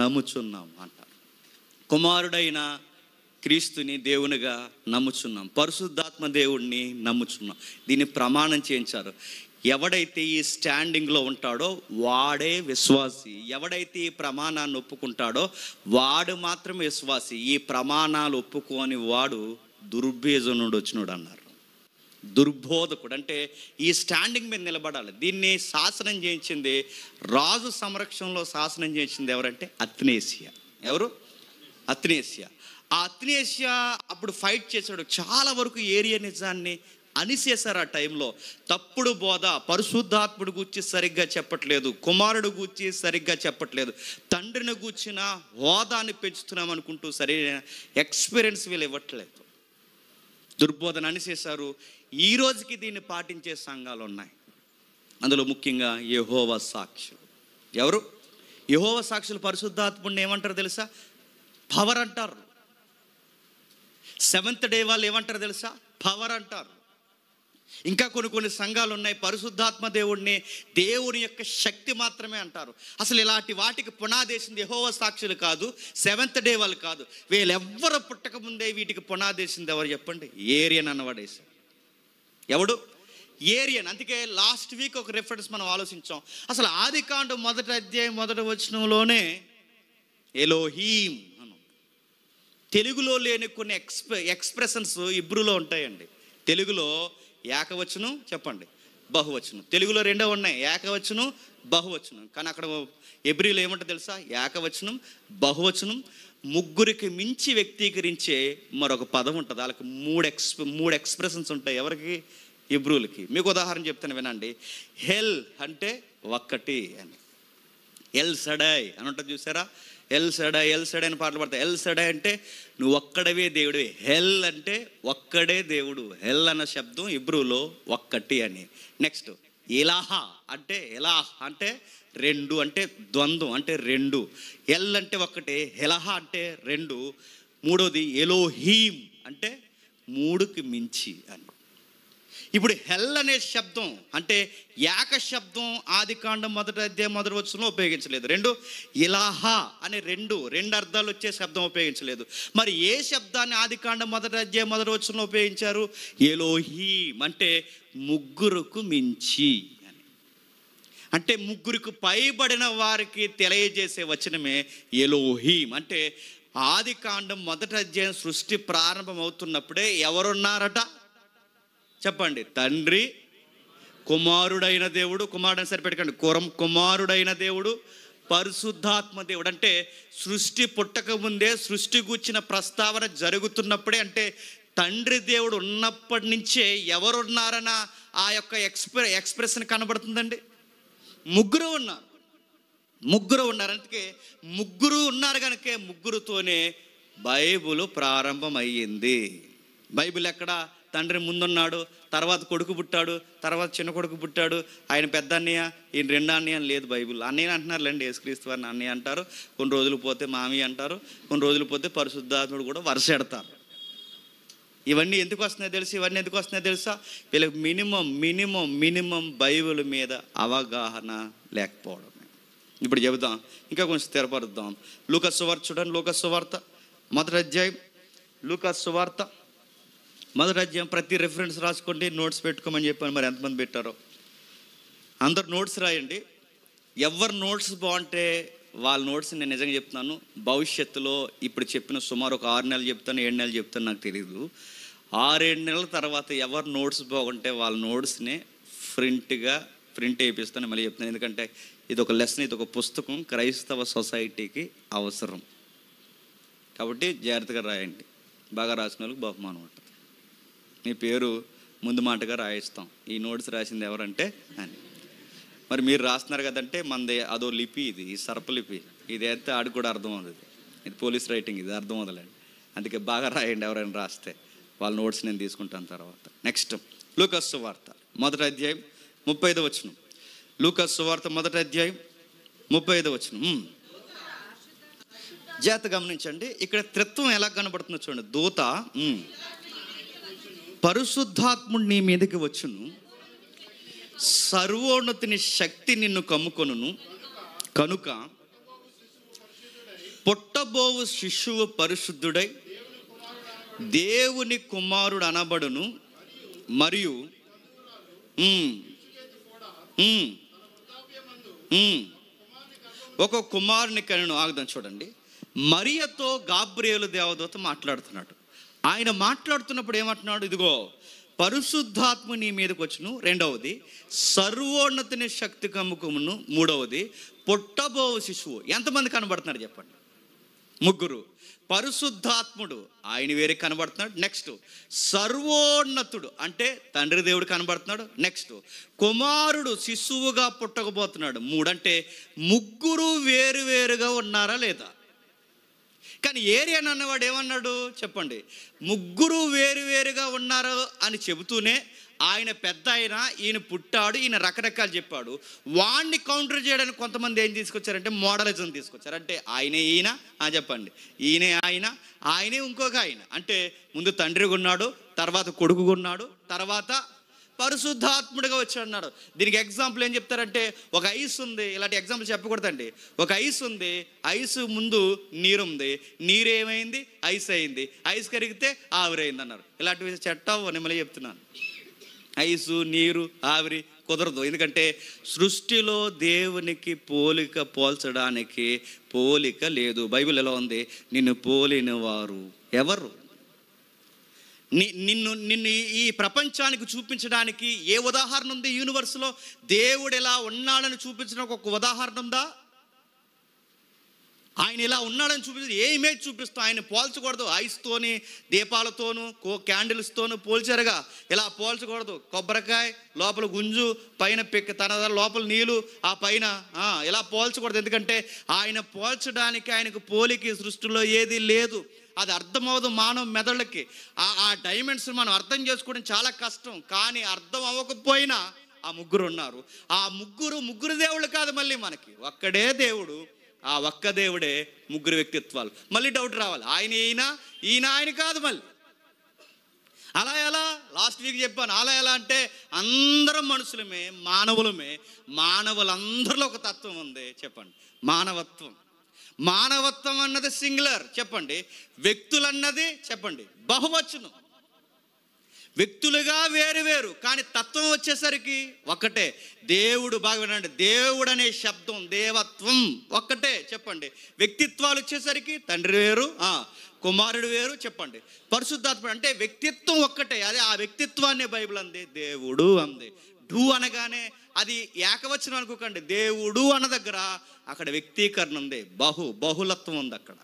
నమ్ముచున్నాం అంటారు, కుమారుడైన క్రీస్తుని దేవునిగా నమ్ముచున్నాం, పరిశుద్ధాత్మ దేవుడిని నమ్ముచున్నాం. దీన్ని ప్రమాణం చేయించారు. ఎవడైతే ఈ స్టాండింగ్లో ఉంటాడో వాడే విశ్వాసి, ఎవడైతే ఈ ప్రమాణాన్ని ఒప్పుకుంటాడో వాడు మాత్రమే విశ్వాసి. ఈ ప్రమాణాలు ఒప్పుకోని వాడు దుర్భేజనుడు వచ్చినాడు అన్నారు. దుర్బోధకుడు అంటే ఈ స్టాండింగ్ మీద నిలబడాలి. దీన్ని శాసనం చేయించింది, రాజు సంరక్షణలో శాసనం చేయించింది ఎవరంటే అత్నేసియా. ఎవరు? అత్నేసియా. ఆ అత్నేసియా అప్పుడు ఫైట్ చేశాడు. చాలా వరకు ఏరియనిజాన్ని అనిసేశారు. ఆ టైంలో తప్పుడు బోధ, పరిశుద్ధాత్ముడు గూర్చి సరిగ్గా చెప్పట్లేదు, కుమారుడు గూర్చి సరిగ్గా చెప్పట్లేదు, తండ్రిని గూర్చిన హోదాన్ని పెంచుతున్నాం అనుకుంటూ సరైన ఎక్స్పీరియన్స్ వీళ్ళు ఇవ్వట్లేదు. దుర్బోధన అనిసేశారు. ఈ రోజుకి దీన్ని పాటించే సంఘాలు ఉన్నాయి. అందులో ముఖ్యంగా యెహోవా సాక్షులు. ఎవరు? యెహోవా సాక్షులు పరిశుద్ధాత్ముడిని ఏమంటారు తెలుసా? పవర్ అంటారు. సెవెంత్ డే వాళ్ళు ఏమంటారు తెలుసా? పవర్ అంటారు. ఇంకా కొన్ని సంఘాలు ఉన్నాయి, పరిశుద్ధాత్మ దేవుడిని దేవుని యొక్క శక్తి మాత్రమే అంటారు. అసలు ఇలాంటి వాటికి పునాదేసింది యెహోవా సాక్షులు కాదు, సెవెంత్ డే వాళ్ళు కాదు. వీళ్ళెవ్వరు పుట్టక ముందే వీటికి పునాదేసింది ఎవరు చెప్పండి? ఏరియన్ అన్నవాడేశారు. ఎవడు? ఏరియన్. అందుకే లాస్ట్ వీక్ ఒక రెఫరెన్స్ మనం ఆలోచించాం. అసలు ఆదికాండం 1వ అధ్యాయం 1వ వచనంలోనే ఎలోహీం అను. తెలుగులో లేని కొన్ని ఎక్స్ప్రెషన్స్ ఇబ్రూలో ఉంటాయండి. తెలుగులో ఏకవచనం చెప్పండి, బహువచనం. తెలుగులో రెండో ఉన్నాయి, ఏకవచనం, బహువచనం. కానీ అక్కడ ఎబ్రిలో ఏమంటారు తెలుసా? ఏకవచనం, బహువచనం, ముగ్గురికి మించి వ్యక్తీకరించే మరొక పదం ఉంటుంది. వాళ్ళకి మూడు ఎక్స్ప్రెషన్స్ ఉంటాయి. ఎవరికి? ఇబ్రూలకి. మీకు ఉదాహరణ చెప్తాను వినండి. హెల్ అంటే ఒక్కటి అని, ఎల్ సడాయ్ అని ఉంటుంది చూసారా? ఎల్ సడాయ్ అని పాటలు పడతాయి. ఎల్ సడాయ్ అంటే నువ్వు ఒక్కడవే దేవుడివి. హెల్ అంటే ఒక్కడే దేవుడు. హెల్ అన్న శబ్దం ఇబ్రూలో ఒక్కటి అని. నెక్స్ట్ ఇలాహా అంటే, ఇలాహ్ అంటే రెండు, అంటే ద్వంద్వం అంటే రెండు. ఎల్ అంటే ఒక్కటే, హెలహా అంటే రెండు. మూడోది ఎలోహీం అంటే మూడుకి మించి అని. ఇప్పుడు హెల్ అనే శబ్దం అంటే ఏక శబ్దం ఆదికాండం 1వ అధ్యాయం 1వ వచనంలో ఉపయోగించలేదు. రెండు ఇలాహా అనే రెండు అర్థాలు వచ్చే శబ్దం ఉపయోగించలేదు. మరి ఏ శబ్దాన్ని ఆదికాండం 1వ అధ్యాయం 1వ వచనంలో ఉపయోగించారు? ఎలోహీం అంటే ముగ్గురుకు మించి అని. అంటే ముగ్గురికి పైబడిన వారికి తెలియజేసే వచనమే ఎలోహీం. అంటే ఆదికాండం 1వ అధ్యాయం సృష్టి ప్రారంభం అవుతున్నప్పుడే ఎవరున్నారట చెప్పండి? తండ్రి, కుమారుడైన దేవుడు, కుమారుడని సరిపెట్టకండి, కుమారుడైన దేవుడు, పరిశుద్ధాత్మ దేవుడు. అంటే సృష్టి పుట్టక ముందే సృష్టి గూర్చిన ప్రస్తావన జరుగుతున్నప్పుడే, అంటే తండ్రి దేవుడు ఉన్నప్పటి నుంచే ఎవరున్నారన్న ఆ యొక్క ఎక్స్ప్రెషన్ కనబడుతుందండి. ముగ్గురు ఉన్నారు. అందుకే ముగ్గురు ఉన్నారు కనుక ముగ్గురుతోనే బైబిల్ ప్రారంభం అయ్యింది. బైబిల్ ఎక్కడ? తండ్రి ముందున్నాడు, తర్వాత కొడుకు పుట్టాడు, తర్వాత చిన్న కొడుకు పుట్టాడు, ఆయన పెద్ద అన్నయ్య, ఈయన రెండో అన్నయ్య అని లేదు బైబిల్. అన్నయ్య అంటున్నారులేండి, యేసుక్రీస్తు వారిని అన్నయ్య అంటారు, కొన్ని రోజులు పోతే మామి అంటారు, కొన్ని రోజులు పోతే పరిశుద్ధాత్ముడు కూడా వరుస ఎడతారు. ఇవన్నీ ఎందుకు వస్తున్నాయో తెలుసా? వీళ్ళకి మినిమం బైబిల్ మీద అవగాహన లేకపోవడమే. ఇప్పుడు చెబుదాం, ఇంకా కొంచెం స్థిరపరుద్దాం. లూకా సువార్త చూడండి. లూకా సువార్త 1వ అధ్యాయం. లూకా సువార్త 1వ అధ్యాయం. ప్రతి రెఫరెన్స్ రాసుకోండి, నోట్స్ పెట్టుకోమని చెప్పాను. మరి ఎంతమంది పెట్టారో అందరు నోట్స్ రాయండి. ఎవరు నోట్స్ బాగుంటే వాళ్ళ నోట్స్ నేను నిజంగా చెప్తున్నాను, భవిష్యత్తులో ఇప్పుడు చెప్పిన సుమారు ఒక 6 నెలలు చెప్తాను, 7 నెలలు చెప్తాను నాకు తెలియదు. 6-7 నెలల తర్వాత ఎవరు నోట్స్ బాగుంటే వాళ్ళ నోట్స్ని ప్రింట్ వేయిస్తాను. మళ్ళీ చెప్తాను, ఎందుకంటే ఇది ఒక లెసన్, ఇది ఒక పుస్తకం, క్రైస్తవ సొసైటీకి అవసరం. కాబట్టి జాగ్రత్తగా రాయండి. బాగా రాసిన వాళ్ళకి బహుమానం ఉంటుంది. మీ పేరు ముందు మాటగా రాయిస్తాం, ఈ నోట్స్ రాసింది ఎవరంటే అని. మరి మీరు రాస్తున్నారు కదంటే మనది అదో లిపి, ఇది సర్పలిపి, ఇది అయితే ఆడికి కూడా అర్థం అవుతుంది. ఇది పోలీస్ రైటింగ్, ఇది అర్థం అవుతుందండి. అందుకే బాగా రాయండి, ఎవరైనా రాస్తే వాళ్ళ నోట్స్ నేను తీసుకుంటాను తర్వాత. నెక్స్ట్ లూకాసు సువార్త 1వ అధ్యాయం 35వ వచనం. లూకాసు సువార్త 1వ అధ్యాయం 35వ వచనం. జాగ్రత్త గమనించండి, ఇక్కడ త్రిత్వం ఎలా కనబడుతుందో చూడండి. దూత పరిశుద్ధాత్ముడు నీ మీదకి వచ్చును, సర్వోన్నతిని శక్తి నిన్ను కమ్ముకొనును, కనుక పుట్టబోవు శిశువు పరిశుద్ధుడై దేవుని కుమారుడు అనబడును, మరియు ఒక కుమారుని కనును. ఆగుదాం చూడండి. మరియతో గాబ్రియేలు దేవదూత మాట్లాడుతున్నాడు. ఆయన మాట్లాడుతున్నప్పుడు ఏమంటున్నాడు? ఇదిగో పరిశుద్ధాత్మ నీ మీదకి వచ్చును, రెండవది సర్వోన్నతిని శక్తి కమ్ముకుమును, మూడవది పుట్టబోవు శిశువు. ఎంతమంది కనబడుతున్నారు చెప్పండి? ముగ్గురు. పరిశుద్ధాత్ముడు ఆయన వేరే కనబడుతున్నాడు. నెక్స్ట్ సర్వోన్నతుడు అంటే తండ్రి దేవుడు కనబడుతున్నాడు. నెక్స్ట్ కుమారుడు శిశువుగా పుట్టకపోతున్నాడు. మూడంటే ముగ్గురు వేరువేరుగా ఉన్నారా లేదా? కానీ ఏరియన్ అన్నవాడు ఏమన్నాడు చెప్పండి? ముగ్గురు వేరువేరుగా ఉన్నారు అని చెబుతూనే ఆయన పెద్ద అయినా ఈయన పుట్టాడు, ఈయన రకరకాలు చెప్పాడు. వాణ్ణి కౌంటర్ చేయడానికి కొంతమంది ఏం తీసుకొచ్చారంటే మోడలిజం తీసుకొచ్చారు. అంటే ఆయనే ఈయన చెప్పండి, ఈయనే ఆయన, ఆయనే ఇంకొక ఆయన. అంటే ముందు తండ్రిగా ఉన్నాడు, తర్వాత కొడుకుగా ఉన్నాడు, తర్వాత పరిశుద్ధాత్ముడిగా వచ్చాడు అన్నాడు. దీనికి ఎగ్జాంపుల్ ఏం చెప్తారంటే, ఒక ఐస్ ఉంది. ఇలాంటి ఎగ్జాంపుల్ చెప్పకూడదండి. ఒక ఐస్ ఉంది, ఐస్ ముందు నీరు ఉంది, నీరు ఏమైంది? ఐస్ అయింది, ఐస్ కరిగితే ఆవిరైంది అన్నారు. ఇలాంటివి చెట్టావు అని మళ్ళీ చెప్తున్నాను. ఐసు నీరు ఆవిరి కుదరదు. ఎందుకంటే సృష్టిలో దేవునికి పోల్చడానికి పోలిక లేదు. బైబిల్ ఎలా ఉంది? నిన్ను పోలిన వారు ఎవరు? నిన్ను ఈ ప్రపంచానికి చూపించడానికి ఏ ఉదాహరణ ఉంది? యూనివర్స్లో దేవుడు ఎలా ఉన్నాడని చూపించడానికి ఒక ఉదాహరణ ఉందా? ఆయన ఇలా ఉన్నాడని చూపించి ఏ ఇమేజ్ చూపిస్తాం? ఆయన పోల్చకూడదు. ఐస్తోని, దీపాలతోనూ, క్యాండిల్స్తోనూ పోల్చారుగా. ఇలా పోల్చకూడదు. కొబ్బరికాయ లోపల గుంజు, పైన పిక్క, తన లోపల నీళ్ళు, ఆ పైన ఇలా పోల్చకూడదు. ఎందుకంటే ఆయన పోల్చడానికి ఆయనకు పోలికి సృష్టిలో ఏది లేదు. అది అర్థమవదు మానవ మెదళ్ళకి. ఆ డైమెన్షన్ మనం అర్థం చేసుకోవడం చాలా కష్టం. కానీ అర్థం అవ్వకపోయినా ఆ ముగ్గురు ఉన్నారు. ఆ ముగ్గురు దేవుళ్ళు కాదు, మళ్ళీ మనకి ఒక్కడే దేవుడు. ఆ ఒక్క దేవుడే ముగ్గురు వ్యక్తిత్వాలు. మళ్ళీ డౌట్ రావాలి, ఈయన ఆయన కాదు. మళ్ళీ అలా ఎలా? లాస్ట్ వీక్ చెప్పాను. అలా ఎలా అంటే అందరం మనుషులమే, మానవులందరిలో ఒక తత్వం ఉంది. చెప్పండి, మానవత్వం అన్నది సింగులర్. చెప్పండి, వ్యక్తులన్నది చెప్పండి బహువచనం. వ్యక్తులుగా వేరు, కానీ తత్వం వచ్చేసరికి ఒక్కటే. దేవుడు, బాగా వినండి, దేవుడు అనే శబ్దం, దేవత్వం ఒక్కటే. చెప్పండి, వ్యక్తిత్వాలు వచ్చేసరికి తండ్రి వేరు, కుమారుడు వేరు. చెప్పండి, పరిశుద్ధాత్మ అంటే వ్యక్తిత్వం ఒక్కటే. అదే ఆ వ్యక్తిత్వాన్ని బైబిల్ అంది దేవుడు అంది. డు అనగానే అది ఏకవచనం అనుకోకండి. దేవుడు అన్న దగ్గర అక్కడ వ్యక్తీకరణ ఉంది, బహుళత్వం ఉంది అక్కడ.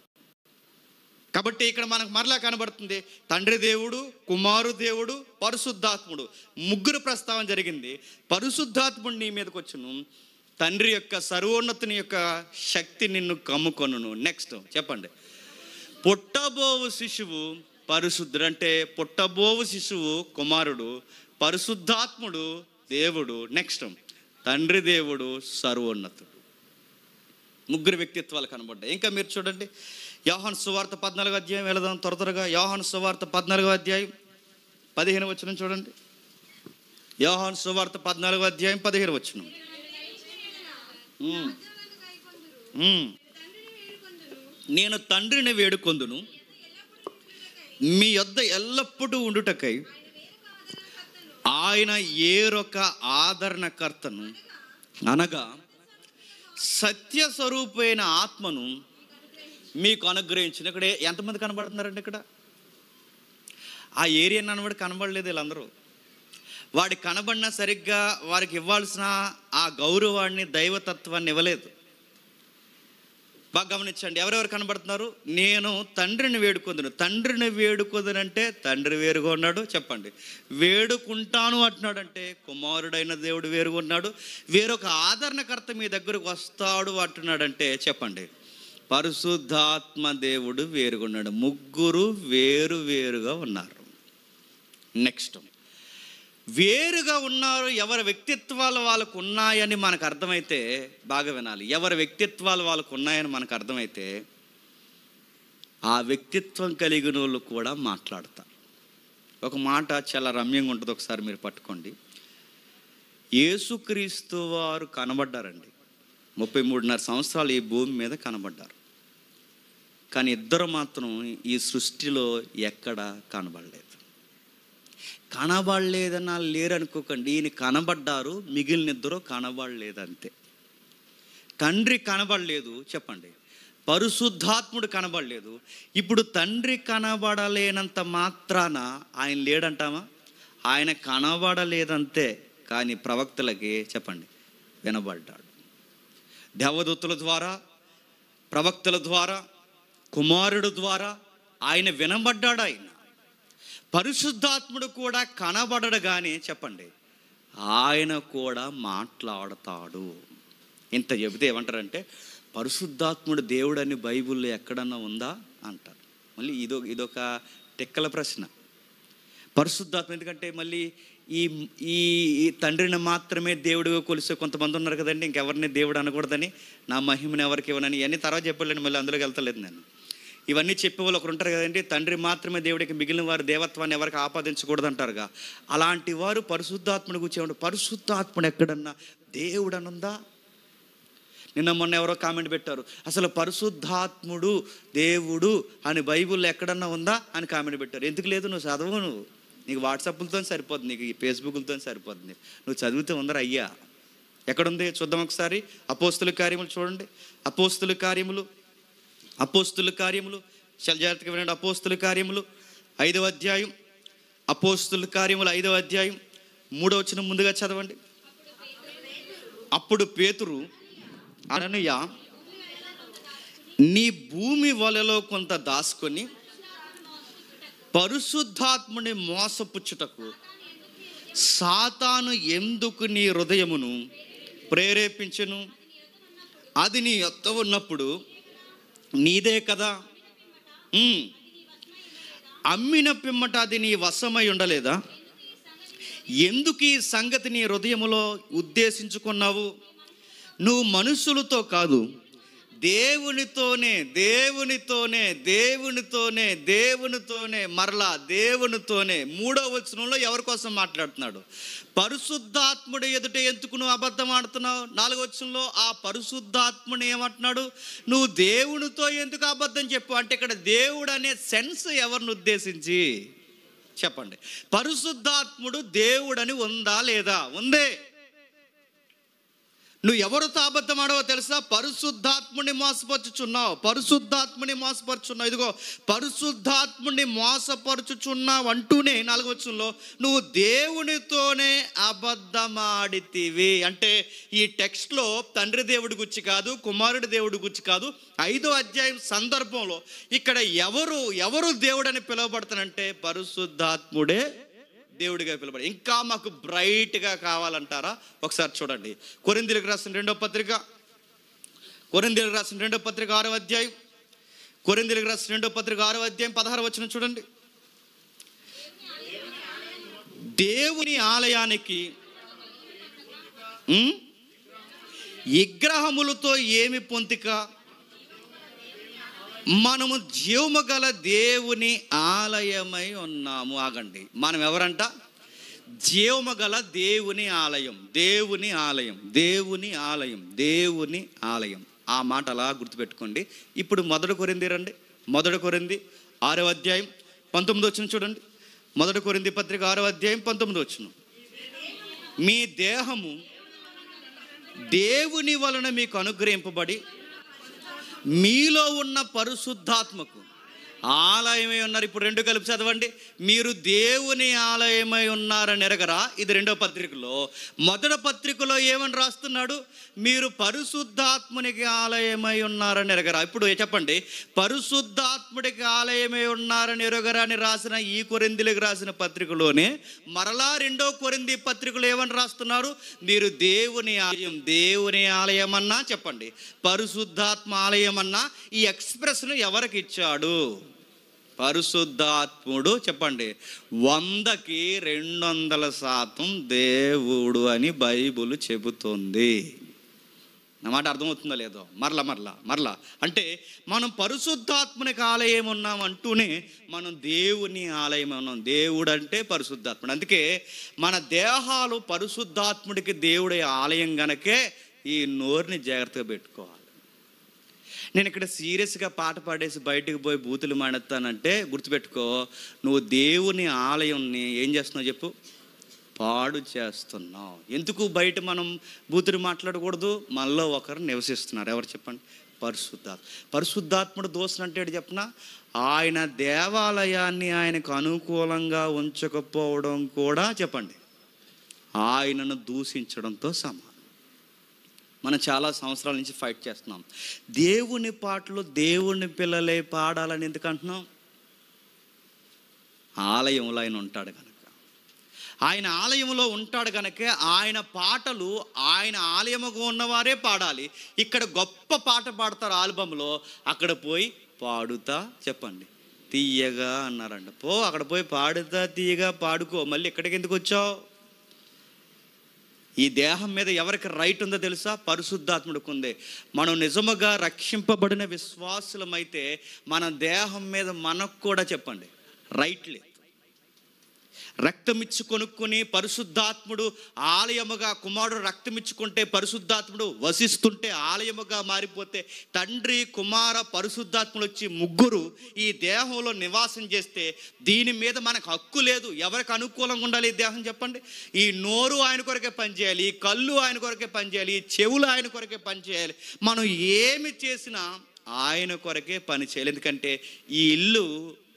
కాబట్టి ఇక్కడ మనకు మరలా కనబడుతుంది, తండ్రి దేవుడు, కుమారు దేవుడు, పరిశుద్ధాత్ముడు, ముగ్గురు ప్రస్తావన జరిగింది. పరిశుద్ధాత్ముడు నీ మీదకి వచ్చును, తండ్రి యొక్క సర్వోన్నతిని యొక్క శక్తి నిన్ను కమ్ముకొనును. నెక్స్ట్ చెప్పండి, పుట్టబోవు శిశువు పరిశుద్ధుడు. అంటే పుట్టబోవు శిశువు కుమారుడు, పరిశుద్ధాత్ముడు దేవుడు, నెక్స్ట్ తండ్రి దేవుడు సర్వోన్నతుడు. ముగ్గురు వ్యక్తిత్వాలు కనబడ్డాయి. ఇంకా మీరు చూడండి, యోహాను సువార్త 14వ అధ్యాయం వెళదాం త్వరగా. యోహాను సువార్త 14వ అధ్యాయం 15వ వచనం చూడండి. యోహాను సువార్త 14వ అధ్యాయం 15వ వచనం. నేను తండ్రిని వేడుకొందును, మీ యొద్ద ఎల్లప్పుడూ ఉండుటకై ఆయన ఏరొక ఆదరణకర్తను, అనగా సత్య స్వరూపమైన ఆత్మను మీకు అనుగ్రహించిన. ఇక్కడ ఎంతమంది కనబడుతున్నారండి? ఇక్కడ ఆ ఏరియా అన్నవాడు కనబడలేదు. వీళ్ళందరూ వాడి కనబడినా సరిగ్గా వారికి ఇవ్వాల్సిన ఆ గౌరవాన్ని, దైవతత్వాన్ని ఇవ్వలేదు. బాగా గమనించండి, ఎవరెవరు కనబడుతున్నారు? నేను తండ్రిని వేడుకొందును. తండ్రిని వేడుకొందునంటే తండ్రి వేరుగా ఉన్నాడు. చెప్పండి. వేడుకుంటాను అంటున్నాడంటే కుమారుడైన దేవుడు వేరుగా ఉన్నాడు. వేరొక ఆదరణకర్త మీ దగ్గరకు వస్తాడు అంటున్నాడంటే చెప్పండి, పరిశుద్ధాత్మ దేవుడు వేరుగా ఉన్నాడు. ముగ్గురు వేరు వేరుగా ఉన్నారు. నెక్స్ట్, వేరుగా ఉన్నారు. ఎవరి వ్యక్తిత్వాలు వాళ్ళకు ఉన్నాయని మనకు అర్థమైతే, బాగా వినాలి, ఎవరి వ్యక్తిత్వాలు వాళ్ళకు ఉన్నాయని మనకు అర్థమైతే ఆ వ్యక్తిత్వం కలిగిన వాళ్ళు కూడా మాట్లాడతారు. ఒక మాట చాలా రమ్యంగా ఉంటుంది, ఒకసారి మీరు పట్టుకోండి. యేసుక్రీస్తు వారు కనబడ్డారండి. 33.5 సంవత్సరాలు ఈ భూమి మీద కనబడ్డారు. కానీ ఇద్దరు మాత్రం ఈ సృష్టిలో ఎక్కడ కనబడలేదు. కనబడలేదన్నా లేరనుకోకండి, ఈయన కనబడ్డారు, మిగిలిన ఇద్దరు కనబడలేదంతే. తండ్రి కనబడలేదు, చెప్పండి, పరిశుద్ధాత్ముడు కనబడలేదు. ఇప్పుడు తండ్రి కనబడలేనంత మాత్రాన ఆయన లేడంటామా? ఆయన కనబడలేదంతే, కానీ ప్రవక్తలకి చెప్పండి వినబడ్డాడు. దేవదూతల ద్వారా, ప్రవక్తల ద్వారా, కుమారుడు ద్వారా ఆయన వినబడ్డాడు. ఆయన పరిశుద్ధాత్ముడు కూడా కనబడడు, కానీ చెప్పండి ఆయన కూడా మాట్లాడతాడు. ఇంత చెబితే ఏమంటారంటే, పరిశుద్ధాత్ముడు దేవుడు అని బైబిల్లో ఎక్కడన్నా ఉందా అంటారు. మళ్ళీ ఇదొక టెక్కల ప్రశ్న. పరిశుద్ధాత్మ ఎందుకంటే మళ్ళీ ఈ తండ్రిని మాత్రమే దేవుడిగా కొలిసే కొంతమంది ఉన్నారు కదండి, ఇంకెవరిని దేవుడు అనకూడదని, నా మహిమని ఎవరికి ఇవ్వనని, ఇవన్నీ తర్వాత చెప్పలేండి, మళ్ళీ అందులోకి వెళ్తలేదు నేను. ఇవన్నీ చెప్పే వాళ్ళు ఒకరు ఉంటారు కదండి, తండ్రి మాత్రమే దేవుడికి, మిగిలిన వారు దేవత్వాన్ని ఎవరికి ఆపాదించకూడదు అంటారుగా. అలాంటి వారు పరిశుద్ధాత్ముడు కూర్చోండి, పరిశుద్ధాత్ముడు ఎక్కడన్నా దేవుడు అనుందా? నిన్న మొన్న ఎవరో కామెంట్ పెట్టారు, అసలు పరిశుద్ధాత్ముడు దేవుడు అని బైబిల్లో ఎక్కడన్నా ఉందా అని కామెంట్ పెట్టారు. ఎందుకు లేదు? నువ్వు చదవు, నీకు వాట్సాప్లతో సరిపోతుంది, నీకు ఈ ఫేస్బుక్లతో సరిపోతుంది, నువ్వు చదివితే ఉందరా అయ్యా. ఎక్కడుంది చూద్దాం ఒకసారి. అపోస్తుల కార్యములు చూడండి. అపోస్తుల కార్యములు చాలా జాగ్రత్తగా వినండి. అపోస్తుల కార్యములు 5వ అధ్యాయం, అపోస్తుల కార్యములు 5వ అధ్యాయం 3వ వచనం ముందుగా చదవండి. అప్పుడు పేతురు, అననీయ, నీ భూమి వలలో కొంత దాచుకొని పరిశుద్ధాత్ముని మోసపుచ్చుటకు సాతాను ఎందుకు నీ హృదయమును ప్రేరేపించెను? అది నీ యొద్ద ఉన్నప్పుడు నీదే కదా. అమ్మిన పిమ్మట అది నీ వశమై ఉండలేదా? ఎందుకు ఈ సంగతి నీ హృదయములో ఉద్దేశించుకున్నావు? నువ్వు మనుషులతో కాదు, దేవునితోనే మరలా దేవునితోనే. 3వ వచనంలో ఎవరి కోసం మాట్లాడుతున్నాడు? పరిశుద్ధాత్ముడు ఎదుట ఎందుకు నువ్వు అబద్ధం ఆడుతున్నావు? 4వ వచనంలో ఆ పరిశుద్ధాత్ముడు ఏమంటున్నాడు? నువ్వు దేవునితో ఎందుకు అబద్ధం చెప్పు అంటే, ఇక్కడ దేవుడు అనే సెన్స్ ఎవరిని ఉద్దేశించి చెప్పండి. పరిశుద్ధాత్ముడు దేవుడని ఉందా లేదా? ఉందే. నువ్వు ఎవరితో అబద్ధం ఆడవో తెలుసా? పరిశుద్ధాత్ముని మోసపరుచుచున్నావు. ఇదిగో పరిశుద్ధాత్ముని మోసపరుచుచున్నావు అంటూనే 4వ వచనంలో నువ్వు దేవునితోనే అబద్ధమాడితివి అంటే, ఈ టెక్స్ట్లో తండ్రి దేవుడి గురించి కాదు, కుమారుడి దేవుడి గురించి కాదు, 5వ అధ్యాయం సందర్భంలో ఇక్కడ ఎవరు దేవుడని పిలువబడతానంటే పరిశుద్ధాత్ముడే దేవుడిగా పిలువబడి. ఇంకా మాకు బ్రైట్గా కావాలంటారా? ఒకసారి చూడండి. కొరింథీయులకు రాసిన 2వ పత్రిక 6వ అధ్యాయం, 6వ అధ్యాయం 16వ వచనం చూడండి. దేవుని ఆలయానికి విగ్రహములతో ఏమి పొంతిక? మనము జీవము గల దేవుని ఆలయమై ఉన్నాము. ఆగండి, మనం ఎవరంట? జీవము గల దేవుని ఆలయం. ఆ మాట అలా గుర్తుపెట్టుకోండి. ఇప్పుడు 1 కొరింథీ రండి. 1 కొరింథీ 6వ అధ్యాయం 19వ వచనం చూడండి. 1 కొరింథీ పత్రిక 6వ అధ్యాయం 19వ వచనం. మీ దేహము దేవుని వలన మీకు అనుగ్రహింపబడి మీలో ఉన్న పరిశుద్ధాత్మకు ఆలయమై ఉన్నారు. ఇప్పుడు రెండు కలిపి చదవండి. మీరు దేవుని ఆలయమై ఉన్నారని ఎరగరా? ఇది రెండో పత్రికలో. మొదటి పత్రికలో ఏమని రాస్తున్నాడు? మీరు పరిశుద్ధాత్మునికి ఆలయమై ఉన్నారని ఎరగరా? ఇప్పుడు చెప్పండి, పరిశుద్ధాత్ముడికి ఆలయమై ఉన్నారని ఎరగరా అని రాసిన ఈ కొరింథీయులకు రాసిన పత్రికలోనే మరలా రెండో కొరింథీ పత్రికలో ఏమని రాస్తున్నారు? మీరు దేవుని ఆలయం అన్నా చెప్పండి, పరిశుద్ధాత్మ ఆలయం అన్నా, ఈ ఎక్స్ప్రెస్ను ఎవరికి ఇచ్చాడు? పరిశుద్ధాత్ముడు చెప్పండి 100కి 200% దేవుడు అని బైబుల్ చెబుతుంది. నా మాట అర్థమవుతుందో లేదో? మరలా అంటే మనం పరిశుద్ధాత్మునికి ఆలయం ఉన్నాం అంటూనే మనం దేవుని ఆలయం ఉన్నాం. దేవుడు అంటే పరిశుద్ధాత్ముడు. అందుకే మన దేహాలు పరిశుద్ధాత్ముడికి దేవుడి ఆలయం గనకే ఈ నోరుని జాగ్రత్తగా పెట్టుకోవాలి. నేను ఇక్కడ సీరియస్గా పాట పాడేసి బయటకు పోయి బూతులు మాడతానంటే గుర్తుపెట్టుకో, నువ్వు దేవుని ఆలయంని ఏం చేస్తున్నావు చెప్పు? పాడు చేస్తున్నావు. ఎందుకు బయట మనం బూతులు మాట్లాడకూడదు? మనలో ఒకరు నివసిస్తున్నారు. ఎవరు చెప్పండి? పరిశుద్ధాత్ముడు దోషం అంటే చెప్పనా? ఆయన దేవాలయాన్ని ఆయనకు అనుకూలంగా ఉంచకపోవడం కూడా చెప్పండి ఆయనను దూషించడంతో సమానం. మనం చాలా సంవత్సరాల నుంచి ఫైట్ చేస్తున్నాం. దేవుని పాటలు దేవుని పిల్లలే పాడాలని ఎందుకు అంటున్నాం? ఆలయంలో ఆయన ఉంటాడు కనుక, ఆయన ఆలయంలో ఉంటాడు కనుక ఆయన పాటలు ఆయన ఆలయముగా ఉన్నవారే పాడాలి. ఇక్కడ గొప్ప పాట పాడతారు ఆల్బంలో, అక్కడ పోయి పాడుతా చెప్పండి తీయగా అన్నారంట. అక్కడ పోయి పాడుతా తీయగా పాడుకో. మళ్ళీ ఇక్కడికి ఎందుకు వచ్చావు? ఈ దేహం మీద ఎవరికి రైట్ ఉందో తెలుసా? పరిశుద్ధాత్ముడికి ఉంది. మనం నిజముగా రక్షింపబడిన విశ్వాసులమైతే మన దేహం మీద మనకు కూడా చెప్పండి రైట్ లేదు. రక్తమిచ్చి కొనుక్కొని పరిశుద్ధాత్ముడు ఆలయముగా, కుమారుడు రక్తమిచ్చుకుంటే పరిశుద్ధాత్ముడు వసిస్తుంటే ఆలయముగా మారిపోతే తండ్రి కుమార పరిశుద్ధాత్ముడు వచ్చి ముగ్గురు ఈ దేహంలో నివాసం చేస్తే దీని మీద మనకు హక్కు లేదు. ఎవరికి అనుకూలంగా ఉండాలి ఈ దేహం చెప్పండి? ఈ నోరు ఆయన కొరకే పనిచేయాలి, ఈ కళ్ళు ఆయన కొరకే పనిచేయాలి, ఈ చెవులు ఆయన కొరకే పనిచేయాలి. మనం ఏమి చేసినా ఆయన కొరకే పని చేయాలి. ఎందుకంటే ఈ ఇల్లు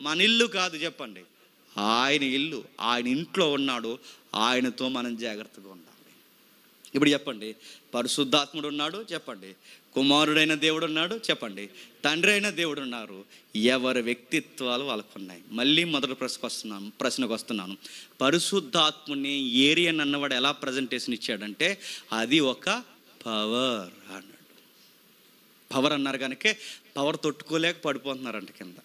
మన ఇల్లు కాదు చెప్పండి, ఆయన ఇల్లు. ఆయన ఇంట్లో ఉన్నాడు, ఆయనతో మనం జాగ్రత్తగా ఉండాలి. ఇప్పుడు చెప్పండి, పరిశుద్ధాత్ముడు ఉన్నాడు చెప్పండి, కుమారుడైన దేవుడు ఉన్నాడు చెప్పండి, తండ్రి అయిన దేవుడు ఉన్నారు. ఎవరి వ్యక్తిత్వాలు వాళ్ళకు ఉన్నాయి. మళ్ళీ మొదటి ప్రశ్నకు వస్తున్నాను. పరిశుద్ధాత్ముని ఏరియన్ అన్నవాడు ఎలా ప్రజెంటేషన్ ఇచ్చాడంటే అది ఒక పవర్ అన్నాడు. పవర్ అన్నారు కనుక పవర్ తట్టుకోలేక పడిపోతున్నారంట కింద.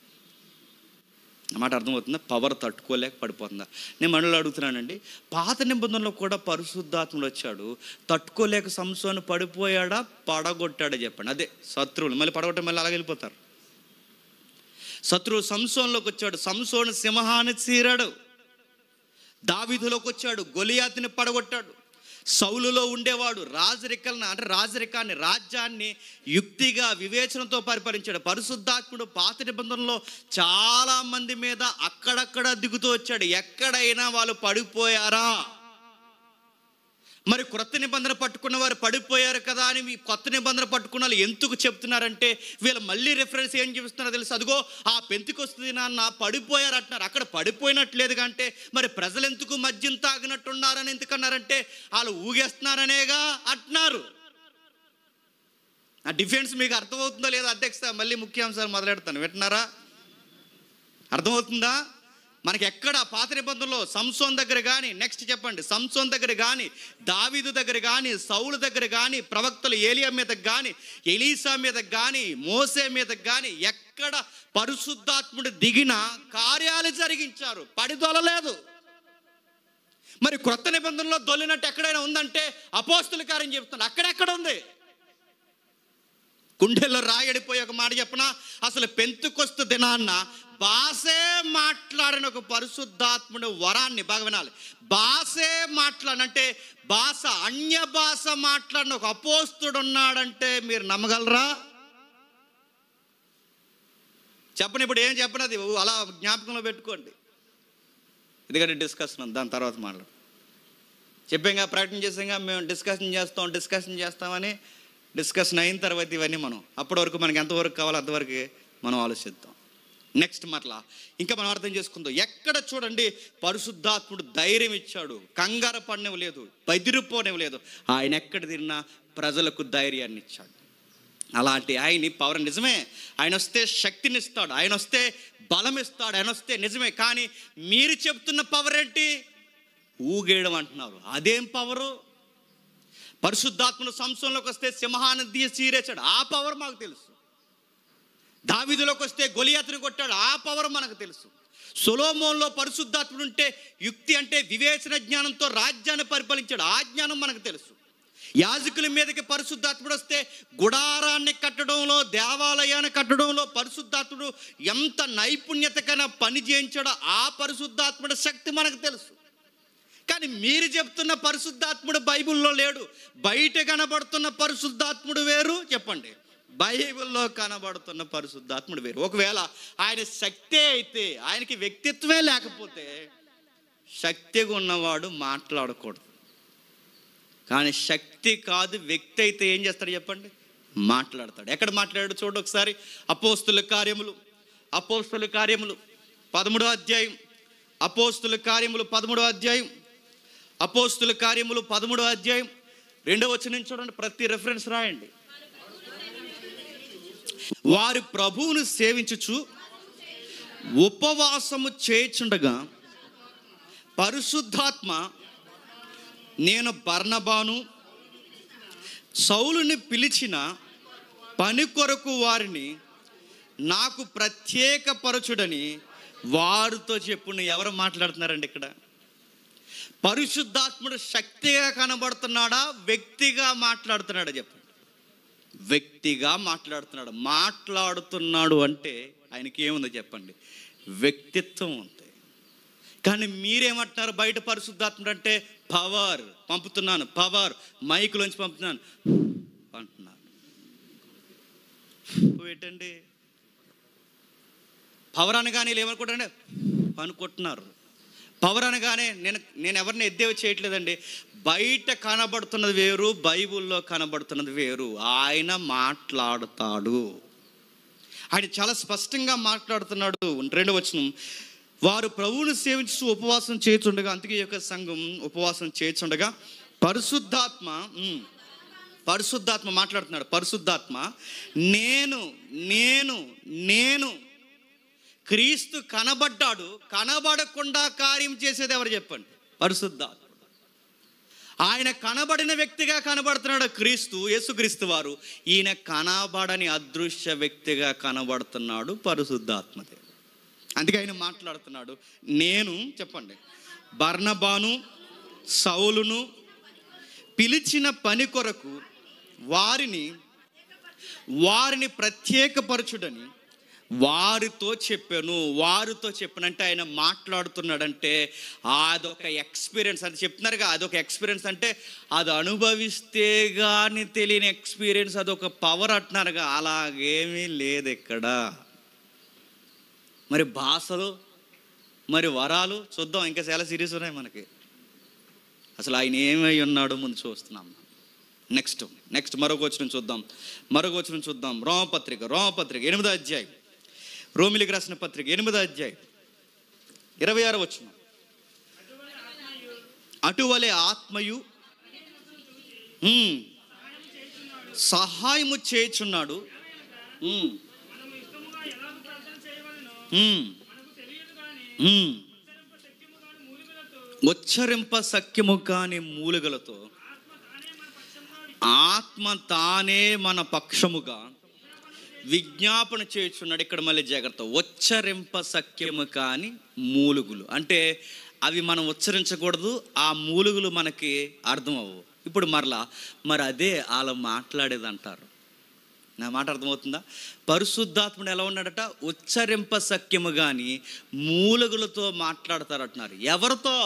అన్నమాట అర్థమవుతుందా? పవర్ తట్టుకోలేక పడిపోతుందా? నేను మనలో అడుగుతున్నానండి, పాత నిబంధనలో కూడా పరిశుద్ధాత్ముడు వచ్చాడు, తట్టుకోలేక సంసోను పడిపోయాడా పడగొట్టాడా చెప్పండి? అదే శత్రువులు మళ్ళీ పడగొట్ట మళ్ళీ అలాగే వెళ్ళిపోతారు. శత్రువు సంసోన్లోకి వచ్చాడు, సంసోను సింహాన్ని చీరాడు. దావీదులోకి వచ్చాడు, గొలియాతుని పడగొట్టాడు. సౌలులో ఉండేవాడు రాజరికాన్ని రాజ్యాన్ని యుక్తిగా వివేచనతో పరిపాలించాడు. పరిశుద్ధాత్ముడు పాత నిబంధనలో చాలా మంది మీద అక్కడక్కడ దిగుతూ వచ్చాడు. ఎక్కడైనా వాళ్ళు పడిపోయారా? మరి క్రొత్త నిబంధన పట్టుకున్న వారు పడిపోయారు కదా అని మీ కొత్త నిబంధన పట్టుకున్న వాళ్ళు ఎందుకు చెప్తున్నారంటే వీళ్ళు మళ్ళీ రిఫరెన్స్ ఏం చూపిస్తున్నారో తెలుసు? అదిగో ఆ పెంతెకొస్తు నాన్న పడిపోయారు అంటున్నారు. అక్కడ పడిపోయినట్లేదు కంటే మరి ప్రజలు ఎందుకు మద్యం తాగినట్టున్నారని ఎందుకన్నారంటే వాళ్ళు ఊగేస్తున్నారనేగా అంటున్నారు. ఆ డిఫెన్స్ మీకు అర్థమవుతుందో లేదో అధ్యక్ష? మళ్ళీ ముఖ్యాంశాలు మొదలెడతాను, వింటున్నారా? అర్థమవుతుందా? మనకి ఎక్కడ పాత నిబంధనలో సంసోన్ దగ్గర కానీ, నెక్స్ట్ చెప్పండి, సంసోన్ దగ్గర కానీ, దావీదు దగ్గర కానీ, సౌలు దగ్గర కానీ, ప్రవక్తలు ఏలియా మీద కానీ, ఎలీసా మీద కానీ, మోసే మీద కానీ ఎక్కడ పరిశుద్ధాత్ముడు దిగిన కార్యాలు జరిగించారు, పడిదొలలేదు. మరి క్రొత్త నిబంధనలో దొల్లినట్టు ఎక్కడైనా ఉందంటే అపోస్తుల కార్యం చెప్తున్నారు. అక్కడెక్కడ ఉంది? గుండెల్లో రాయడిపోయి ఒక మాట చెప్పనా, అసలు పెంతెకొస్తు దినాన్న భాషే మాట్లాడిన ఒక పరిశుద్ధాత్ముడు వరాన్ని బాగా వినాలి. భాషే మాట్లాడంటే భాష, అన్య భాష మాట్లాడిన ఒక అపోస్తుడు ఉన్నాడంటే మీరు నమ్మగలరా? చెప్పని ఇప్పుడు ఏం చెప్పనది అలా జ్ఞాపకంలో పెట్టుకోండి. ఎందుకంటే డిస్కషన్ ఉంది, దాని తర్వాత మాట్లాడు. చెప్పాంగా, ప్రకటన చేసాంగా, మేము డిస్కషన్ చేస్తామని. డిస్కషన్ అయిన తర్వాత ఇవన్నీ మనం అప్పటి వరకు మనకి ఎంతవరకు కావాలో అంతవరకు మనం ఆలోచిద్దాం. నెక్స్ట్ మరలా ఇంకా మనం అర్థం చేసుకుందాం. ఎక్కడ చూడండి పరిశుద్ధాత్ముడు ధైర్యం ఇచ్చాడు, కంగారు పడనివ్వలేదు, బెదిరిపోనివ్వలేదు. ఆయన ఎక్కడ తిరిగినా ప్రజలకు ధైర్యాన్ని ఇచ్చాడు. అలాంటి ఆయన్ని పవర్ నిజమే, ఆయన వస్తే శక్తినిస్తాడు, ఆయన వస్తే బలం ఇస్తాడు, ఆయన వస్తే నిజమే. కానీ మీరు చెప్తున్న పవర్ ఏంటి? ఊగేయడం అంటున్నారు. అదేం పవరు? పరిశుద్ధాత్మను సంసంలోకి వస్తే సింహాన్ని చీరేశాడు, ఆ పవర్ మాకు తెలుసు. దావీదులోకి వస్తే గొలియాతుని కొట్టాడు, ఆ పవర్ మనకు తెలుసు. సొలొమోనులో పరిశుద్ధాత్ముడు ఉంటే యుక్తి అంటే వివేచన జ్ఞానంతో రాజ్యాన్ని పరిపాలించాడు, ఆ జ్ఞానం మనకు తెలుసు. యాజకుల మీదకి పరిశుద్ధాత్ముడు వస్తే గుడారాన్ని కట్టడంలో, దేవాలయాన్ని కట్టడంలో పరిశుద్ధాత్ముడు ఎంత నైపుణ్యతకైనా పని చేయించాడో ఆ పరిశుద్ధాత్ముడి శక్తి మనకు తెలుసు. కానీ మీరు చెప్తున్న పరిశుద్ధాత్ముడు బైబిల్లో లేడు. బయట కనబడుతున్న పరిశుద్ధాత్ముడు వేరు. చెప్పండి, బైబిల్లో కనబడుతున్న పరిశుద్ధాత్ముడు వేరు. ఒకవేళ ఆయన శక్తే అయితే, ఆయనకి వ్యక్తిత్వమే లేకపోతే, శక్తిగా ఉన్నవాడు మాట్లాడకూడదు. కానీ శక్తి కాదు, వ్యక్తి అయితే ఏం చేస్తాడు చెప్పండి? మాట్లాడతాడు. ఎక్కడ మాట్లాడాడు చూడండి ఒకసారి. అపోస్తుల కార్యములు 13వ అధ్యాయం. అపోస్తుల కార్యములు 13వ అధ్యాయం. అపోస్తుల కార్యములు 13వ అధ్యాయం 2వ వచనం చూడండి. ప్రతి రెఫరెన్స్ రాయండి. వారి ప్రభువును సేవించుచు ఉపవాసము చేయుచుండగా పరిశుద్ధాత్మ నేను బర్నబాను సౌలుని పిలిచిన పని కొరకు వారిని నాకు ప్రత్యేకపరచుడని వారితో చెప్పును. ఎవరు మాట్లాడుతున్నారండి ఇక్కడ? పరిశుద్ధాత్ముడు శక్తిగా కనబడుతున్నాడా, వ్యక్తిగా మాట్లాడుతున్నాడా? చెప్పండి. వ్యక్తిగా మాట్లాడుతున్నాడు. మాట్లాడుతున్నాడు అంటే ఆయనకి ఏముందో చెప్పండి? వ్యక్తిత్వం ఉంది. కానీ మీరేమంటున్నారు? బయట పరిశుద్ధాత్ముడు అంటే పవర్, పంపుతున్నాను, పవర్, మైకులోంచి పంపుతున్నాను అంటున్నారు. ఏంటండి పవర్ అనగానే ఏమనుకుంటారంటే అనుకుంటున్నారు. పవర్ అనగానే నేను ఎవరిని ఎద్దేవా చేయట్లేదండి. బయట కనబడుతున్నది వేరు, బైబిల్లో కనబడుతున్నది వేరు. ఆయన మాట్లాడుతాడు. ఆయన చాలా స్పష్టంగా మాట్లాడుతున్నాడు. 2వ వచనం, వారు ప్రభువును సేవించు ఉపవాసం చేయుచుండగా, అందుకే ఈ యొక్క సంఘం ఉపవాసం చేయుచుండగా పరిశుద్ధాత్మ మాట్లాడుతున్నాడు. పరిశుద్ధాత్మ నేను క్రీస్తు కనబడ్డాడు. కనబడకుండా కార్యం చేసేది ఎవరు చెప్పండి? పరిశుద్ధాత్మ. ఆయన కనబడిన వ్యక్తిగా కనబడుతున్నాడు క్రీస్తు, యేసుక్రీస్తు వారు. ఈయన కనబడని అదృశ్య వ్యక్తిగా కనబడుతున్నాడు పరిశుద్ధాత్మదే. అందుకే ఆయన మాట్లాడుతున్నాడు. నేను చెప్పండి, బర్నబాను సౌలును పిలిచిన పని కొరకు వారిని ప్రత్యేకపరచుడని వారితో చెప్పానంటే ఆయన మాట్లాడుతున్నాడంటే అదొక ఎక్స్పీరియన్స్. అది చెప్తున్నారుగా, అదొక ఎక్స్పీరియన్స్ అంటే అది అనుభవిస్తే కానీ తెలియని ఎక్స్పీరియన్స్, అదొక పవర్ అంటున్నారుగా. అలాగేమీ లేదు ఇక్కడ. మరి భాషలు, మరి వరాలు చూద్దాం. ఇంకా చాలా సిరీస్ ఉన్నాయి మనకి. అసలు ఆయన ఏమై ఉన్నాడో ముందు చూస్తున్నాం. నెక్స్ట్ మరొక వచనం చూద్దాం. రోమపత్రిక 8వ అధ్యాయం. రోమిలికి రాసిన పత్రిక 8వ అధ్యాయం 26వ వచనం. అటువలే ఆత్మయు సహాయము చేయుచున్నాడు. ఉచ్చరింప సఖ్యము కాని మూలుగలతో ఆత్మ తానే మన పక్షముగా విజ్ఞాపన చేయుచున్నాడు. ఇక్కడ మళ్ళీ జాగ్రత్త. ఉచ్చరింప సఖ్యము కాని మూలుగులు అంటే అవి మనం ఉచ్చరించకూడదు. ఆ మూలుగులు మనకి అర్థం అవ్వవు. ఇప్పుడు మరి అదే వాళ్ళు మాట్లాడేది అంటారు. నా మాట అర్థమవుతుందా? పరిశుద్ధాత్ముడు ఎలా ఉన్నాడట? ఉచ్చరింప సఖ్యము కానీ మూలుగులతో మాట్లాడతారంటున్నారు. ఎవరితో?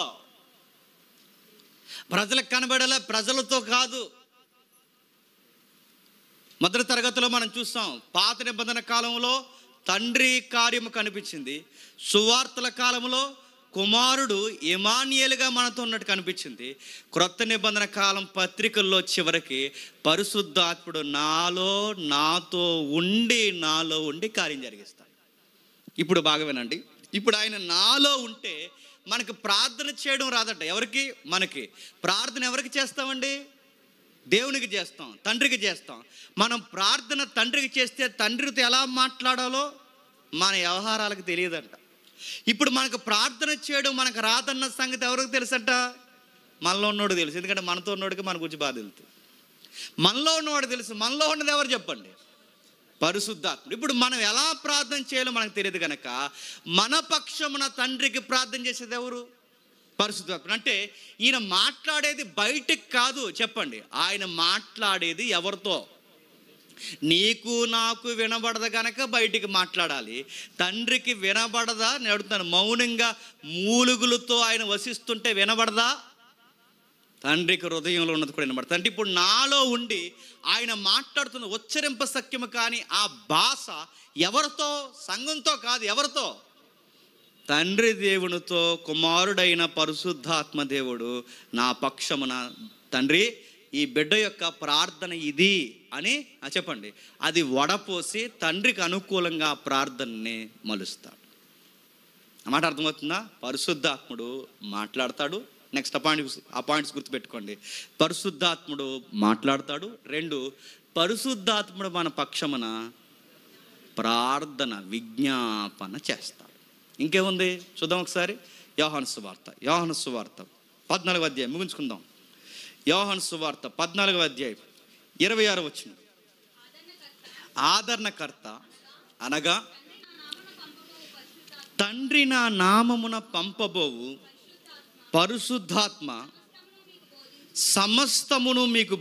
ప్రజలకు కనబడేలా, ప్రజలతో కాదు. మొదటి తరగతిలో మనం చూస్తాం, పాత నిబంధన కాలంలో తండ్రి కార్యము కనిపించింది. సువార్తల కాలంలో కుమారుడు ఇమానుయేలుగా మనతో ఉన్నట్టు కనిపించింది. క్రొత్త నిబంధన కాలం పత్రికల్లో చివరికి పరిశుద్ధాత్ముడు నాలో ఉండి కార్యం జరిగిస్తాడు. ఇప్పుడు బాగా వినండి. ఇప్పుడు ఆయన నాలో ఉంటే మనకు ప్రార్థన చేయడం రాదట. ఎవరికి? మనకి. ప్రార్థన ఎవరికి చేస్తామండి? దేవునికి చేస్తాం, తండ్రికి చేస్తాం. మనం ప్రార్థన తండ్రికి చేస్తే తండ్రితో ఎలా మాట్లాడాలో మన వ్యవహారాలకు తెలియదంట. ఇప్పుడు మనకు ప్రార్థన చేయడం మనకు రాదన్న సంగతి ఎవరికి తెలుసంట? మనలో ఉన్నోడు తెలుసు. ఎందుకంటే మనతో ఉన్నోడికి మన గురించి బాధ తెలుసు. మనలో ఉన్నవాడు తెలుసు. మనలో ఉన్నది ఎవరు చెప్పండి? పరిశుద్ధాత్ముడు. ఇప్పుడు మనం ఎలా ప్రార్థన చేయాలో మనకు తెలియదు కనుక మన పక్షమున తండ్రికి ప్రార్థన చేసేది ఎవరు? పరిశుద్ధాత్ముడు. అంటే ఈయన మాట్లాడేది బయటికి కాదు. చెప్పండి, ఆయన మాట్లాడేది ఎవరితో? నీకు నాకు వినబడదు కనుక బయటికి మాట్లాడాలి. తండ్రికి వినబడదా నేను అడుగుతాను. మౌనంగా మూలుగులతో ఆయన వసిస్తుంటే వినబడదా? తండ్రికి హృదయంలో ఉన్నది కూడా వినబడుతుంది. అంటే ఇప్పుడు నాలో ఉండి ఆయన మాట్లాడుతున్న ఉచ్చరింప సఖ్యము కానీ ఆ భాష ఎవరితో? సంఘంతో కాదు. ఎవరితో? తండ్రి దేవునితో. కుమారుడైన పరిశుద్ధాత్మ దేవుడు నా పక్షమున, తండ్రి ఈ బిడ్డ యొక్క ప్రార్థన ఇది అని చెప్పండి, అది వడపోసి తండ్రికి అనుకూలంగా ప్రార్థనని మలుస్తాడు. అన్నమాట అర్థమవుతుందా? పరిశుద్ధాత్ముడు మాట్లాడతాడు. నెక్స్ట్ ఆ పాయింట్స్ గుర్తుపెట్టుకోండి. పరిశుద్ధాత్ముడు మాట్లాడతాడు. 2, పరిశుద్ధాత్ముడు మన పక్షమున ప్రార్థన విజ్ఞాపన చేస్తాడు. ఇంకేముంది చూద్దాం ఒకసారి. యోహాను సువార్త 14వ అధ్యాయం ముగించుకుందాం. యోహాను సువార్త 14వ అధ్యాయం 26వ వచనం. ఆదరణకర్త అనగా తండ్రి నా నామమున పంపబోవు పరిశుద్ధాత్మ సమస్తమును మీకు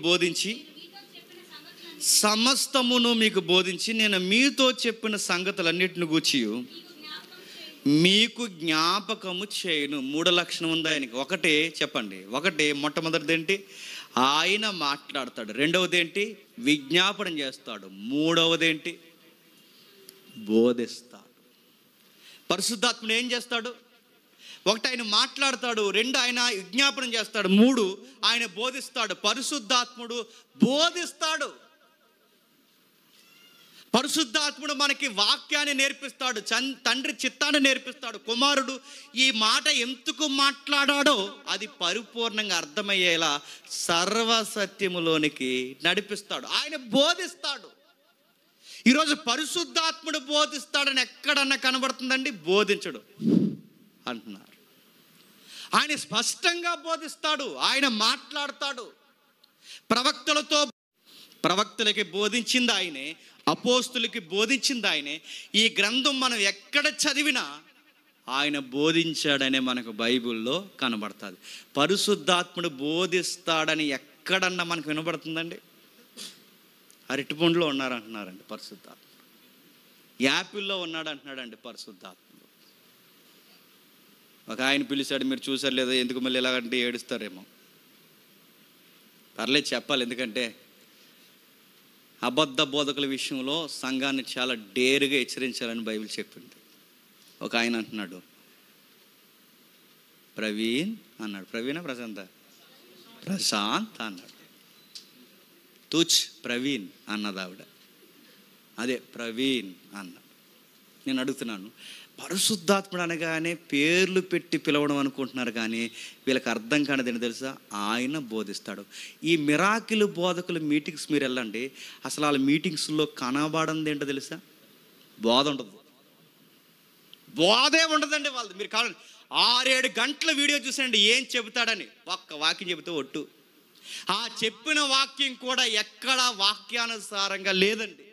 బోధించి నేను మీతో చెప్పిన సంగతులన్నిటిని గూర్చి మీకు జ్ఞాపకము చేయను. 3 లక్షణం ఉంది ఆయనకి. ఒకటి చెప్పండి. మొట్టమొదటిది ఏంటి? ఆయన మాట్లాడతాడు. 2వది ఏంటి? విజ్ఞాపన చేస్తాడు. 3వది ఏంటి? బోధిస్తాడు. పరిశుద్ధాత్ముడు ఏం చేస్తాడు? 1 ఆయన మాట్లాడతాడు, 2 ఆయన విజ్ఞాపనం చేస్తాడు, 3 ఆయన బోధిస్తాడు. పరిశుద్ధాత్ముడు బోధిస్తాడు. పరిశుద్ధాత్ముడు మనకి వాక్యాన్ని నేర్పిస్తాడు, తండ్రి చిత్తాన్ని నేర్పిస్తాడు. కుమారుడు ఈ మాట ఎందుకు మాట్లాడాడో అది పరిపూర్ణంగా అర్థమయ్యేలా సర్వసత్యములోనికి నడిపిస్తాడు. ఆయన బోధిస్తాడు. ఈరోజు పరిశుద్ధాత్ముడు బోధిస్తాడని ఎక్కడన్నా కనబడుతుందండి? బోధించడు అంటున్నారు. ఆయన స్పష్టంగా బోధిస్తాడు. ఆయన మాట్లాడతాడు. ప్రవక్తలకి బోధించింది ఆయనే, అపోస్తులకి బోధించింది ఆయనే. ఈ గ్రంథం మనం ఎక్కడ చదివినా ఆయన బోధించాడనే మనకు బైబిల్లో కనబడుతుంది. పరిశుద్ధాత్ముడు బోధిస్తాడని ఎక్కడన్నా మనకు వినబడుతుందండి? అరటిపండులో ఉన్నారంటున్నారండి పరిశుద్ధాత్ముడు. యాపిల్లో ఉన్నాడు అంటున్నాడండి పరిశుద్ధాత్ముడు. ఒక ఆయన పిలిచాడు, మీరు చూసారు లేదా? ఎందుకు మళ్ళీ ఎలాగంటే ఏడుస్తారేమో. పర్లేదు చెప్పాలి, ఎందుకంటే అబద్ధ బోధకుల విషయంలో సంఘాన్ని చాలా డేరుగా హెచ్చరించాలని బైబిల్ చెప్పింది. ఒక ఆయన అంటున్నాడు, ప్రవీణ్ అన్నాడు. ప్రశాంత్ అన్నాడు. తుచ్ ప్రవీణ్ అన్నది ఆవిడ. అదే ప్రవీణ్ అన్నాడు. నేను అడుగుతున్నాను, పరిశుద్ధాత్ముడు అనగానే పేర్లు పెట్టి పిలవడం అనుకుంటున్నారు, కానీ వీళ్ళకి అర్థం కానిది ఏంటో తెలుసా? ఆయన బోధిస్తాడు. ఈ మిరాకిల్ బోధకుల మీటింగ్స్ మీరు వెళ్ళండి, అసలు వాళ్ళ మీటింగ్స్లో కనబడంది ఏంటో తెలుసా? బోధ ఉండదు. బోధే ఉండదండి వాళ్ళది. మీరు కావాలండి 6-7 గంటల వీడియో చూసండి ఏం చెబుతాడని. ఒక్క వాక్యం చెబితే ఒట్టు. ఆ చెప్పిన వాక్యం కూడా ఎక్కడ వాక్యానుసారంగా లేదండి.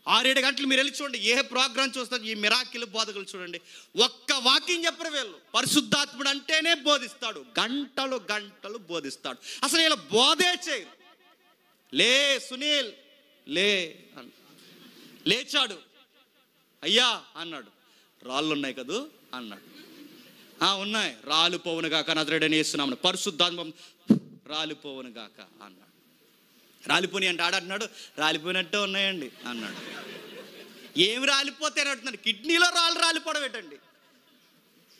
6-7 గంటలు మీరు వెళ్ళి చూడండి, ఏ ప్రోగ్రాం చూస్తారు, ఈ మిరాకిల్ బోధకులు చూడండి, ఒక్క వాక్యం చెప్పరు వీళ్ళు. పరిశుద్ధాత్ముడు అంటేనే బోధిస్తాడు, గంటలు గంటలు బోధిస్తాడు. అసలు వీళ్ళు బోధే చేయరు. లే సునీల్ లే లేచాడు, అయ్యా అన్నాడు. రాళ్ళు ఉన్నాయి కదూ అన్నాడు. ఉన్నాయి, రాలు పోవును గాక నజరేయుడైన యేసునామమున. పరిశుద్ధాత్మ రాలిపోవును గాక అన్నాడు. రాలిపోని అంటే ఆడంటున్నాడు, రాలిపోయినట్టే ఉన్నాయండి అన్నాడు. ఏమి రాలిపోతాయని అంటున్నాడు? కిడ్నీలో రాలిపోవడం ఏంటండి?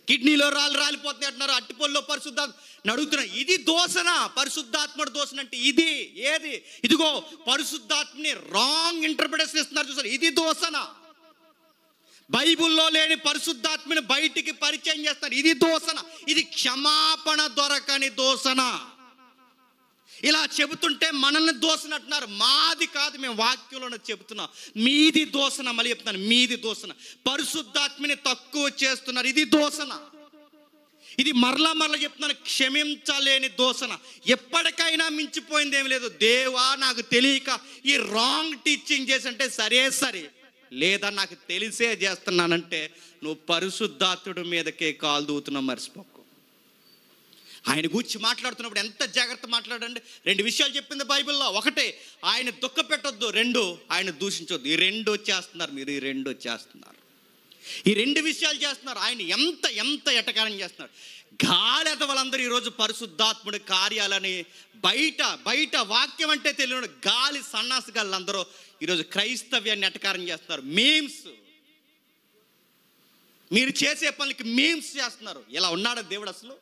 కిడ్నీలో రాలిపోతాయి అంటున్నారు. అట్టిపొల్లో పరిశుద్ధాత్మ అడుగుతున్నా, ఇది దోషణ? పరిశుద్ధాత్ముడు దోషణ అంటే ఇది ఏది? ఇదిగో పరిశుద్ధాత్మని రాంగ్ ఇంటర్ప్రిటేషన్ ఇస్తున్నారు చూసారు, ఇది దోషణ. బైబిల్లో లేని పరిశుద్ధాత్మని బయటికి పరిచయం చేస్తారు. ఇది దూషణ, ఇది క్షమాపణ దొరకని దూషణ. ఇలా చెబుతుంటే మనల్ని దూషణ అంటున్నారు. మాది కాదు, మేము వాక్యంలో చెబుతున్నాం. మీది దూషణ. మళ్ళీ చెప్తున్నాను, మీది దూషణ. పరిశుద్ధాత్మని తక్కువ చేస్తున్నారు. ఇది దూషణ. ఇది మరలా చెప్తున్నాను, క్షమించలేని దూషణ. ఎప్పటికైనా మించిపోయింది ఏమి లేదు. దేవా నాకు తెలియక ఈ రాంగ్ టీచింగ్ చేసి అంటే సరే, లేదా నాకు తెలిసే చేస్తున్నానంటే నువ్వు పరిశుద్ధాత్ముడి మీదకే కాలు దూతున్నావు, మర్చిపోకు. ఆయన గురించి మాట్లాడుతున్నప్పుడు ఎంత జాగ్రత్త మాట్లాడండి. 2 విషయాలు చెప్పింది బైబిల్లో. ఒకటే, ఆయన దుఃఖ పెట్టొద్దు. 2, ఆయన దూషించొద్దు. ఈ 2 చేస్తున్నారు మీరు. ఈ 2 చేస్తున్నారు. ఈ 2 విషయాలు చేస్తున్నారు. ఆయన ఎంత ఎటకారం చేస్తున్నారు. గాలి వాళ్ళందరూ ఈరోజు పరిశుద్ధాత్ముడి కార్యాలని బయట వాక్యం అంటే తెలియని గాలి సన్నాసి గాళ్ళందరూ ఈరోజు క్రైస్తవ్యాన్ని ఎటకారం చేస్తున్నారు. మీమ్స్, మీరు చేసే పనులకి మీమ్స్ చేస్తున్నారు. ఇలా ఉన్నాడు దేవుడు అసలు?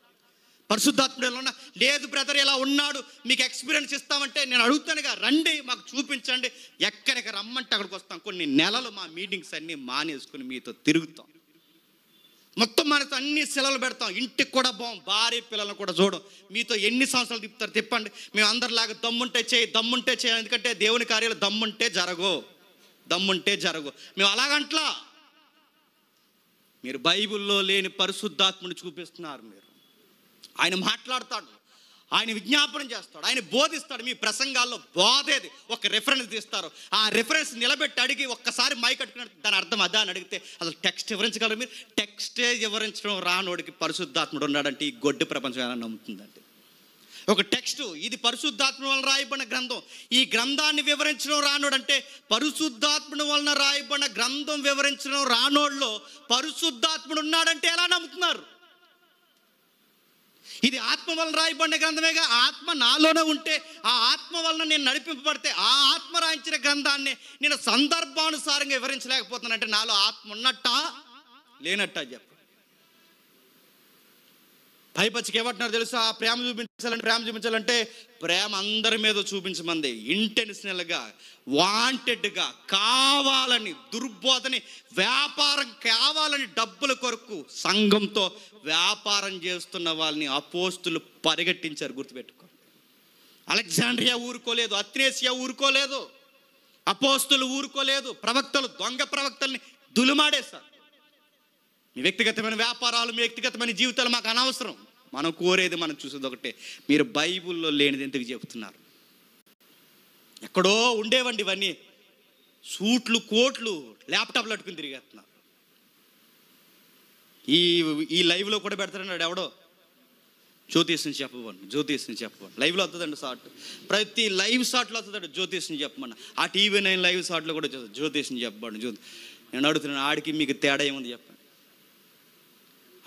పరిశుద్ధాత్ముడు ఎలా ఉన్నా? లేదు బ్రదర్ ఇలా ఉన్నాడు, మీకు ఎక్స్పీరియన్స్ ఇస్తామంటే నేను అడుగుతానుగా, రండి మాకు చూపించండి. ఎక్కడికి రమ్మంటే అక్కడికి వస్తాం. కొన్ని నెలలు మా మీటింగ్స్ అన్నీ మానేసుకుని మీతో తిరుగుతాం. మొత్తం మనతో అన్ని సెలవులు పెడతాం. ఇంటికి కూడా పోం, భార్య పిల్లలను కూడా చూడం. మీతో ఎన్ని సంవత్సరాలు తిప్పుతారు తిప్పండి. మేము అందరిలాగా దమ్ముంటే చేయాలి. ఎందుకంటే దేవుని కార్యాలు దమ్ముంటే జరగవు. మేము అలాగంట్లా. మీరు బైబిల్లో లేని పరిశుద్ధాత్ముని చూపిస్తున్నారు. మీరు ఆయన మాట్లాడతాడు, ఆయన విజ్ఞాపన చేస్తాడు, ఆయన బోధిస్తాడు. మీ ప్రసంగాల్లో బోధేది ఒక రెఫరెన్స్ తీస్తారు. ఆ రెఫరెన్స్ నిలబెట్టి అడిగి ఒక్కసారి మైక్ కట్టుకున్నట్టు దాని అర్థం అదా అని అడిగితే అసలు టెక్స్ట్ వివరించగలరు మీరు? టెక్స్టే వివరించడం రానోడికి పరిశుద్ధాత్ముడు ఉన్నాడంటే ఈ గొడ్డు ప్రపంచం ఎలా నమ్ముతుందండి? ఒక టెక్స్ట్, ఇది పరిశుద్ధాత్మ వలన రాయబడిన గ్రంథం, ఈ గ్రంథాన్ని వివరించడం రానోడంటే పరిశుద్ధాత్ముడు వలన రాయబడిన గ్రంథం వివరించడం రానోళ్ళలో పరిశుద్ధాత్ముడు ఉన్నాడంటే ఎలా నమ్ముతున్నారు? ఇది ఆత్మ వలన రాయబడిన గ్రంథమేగా. ఆత్మ నాలోనే ఉంటే, ఆ ఆత్మ వలన నేను నడిపింపబడితే, ఆ ఆత్మ రాయించిన గ్రంథాన్ని నేను సందర్భానుసారంగా వివరించలేకపోతున్నానంటే నాలో ఆత్మ ఉన్నట్టా లేనట్టా చెప్పు. పైపచ్చికి ఏమంటున్నారు తెలుసా? ప్రేమ చూపించాలంటే ప్రేమ అందరి మీద చూపించమంది. ఇంటెన్షనల్గా, వాంటెడ్గా, కావాలని, దుర్బోధని, వ్యాపారం కావాలని, డబ్బుల కొరకు సంఘంతో వ్యాపారం చేస్తున్న వాళ్ళని అపోస్తులు పరిగెట్టించారు. గుర్తుపెట్టుకో. అలెగ్జాండ్రియా ఊరుకోలేదు, అత్రేసియా ఊరుకోలేదు, అపోస్తులు ఊరుకోలేదు. ప్రవక్తలు, దొంగ ప్రవక్తల్ని దులుమాడేశారు. మీ వ్యక్తిగతమైన వ్యాపారాలు, మీ వ్యక్తిగతమైన జీవితాలు మాకు అనవసరం. మనం కోరేది, మనం చూసేది ఒకటే. మీరు బైబిల్లో లేనిది ఎందుకు చెబుతున్నారు? ఎక్కడో ఉండేవండి ఇవన్నీ. సూట్లు, కోట్లు, ల్యాప్టాప్లు పట్టుకుని తిరిగేస్తున్నారు. ఈ లైవ్లో కూడా పెడతారన్నాడు ఎవడో, జ్యోతిష్ని చెప్పమని. లైవ్లో వస్తుందండి షార్ట్, ప్రతి లైవ్ షార్ట్లో వస్తుందండి జ్యోతిష్ని చెప్పమని. ఆ టీవీ 9 లైవ్ షార్ట్లో కూడా జ్యోతిష్ని చెప్పండి. నేను అడుగుతున్నాను, ఆడికి మీకు తేడా ఏముంది చెప్పండి?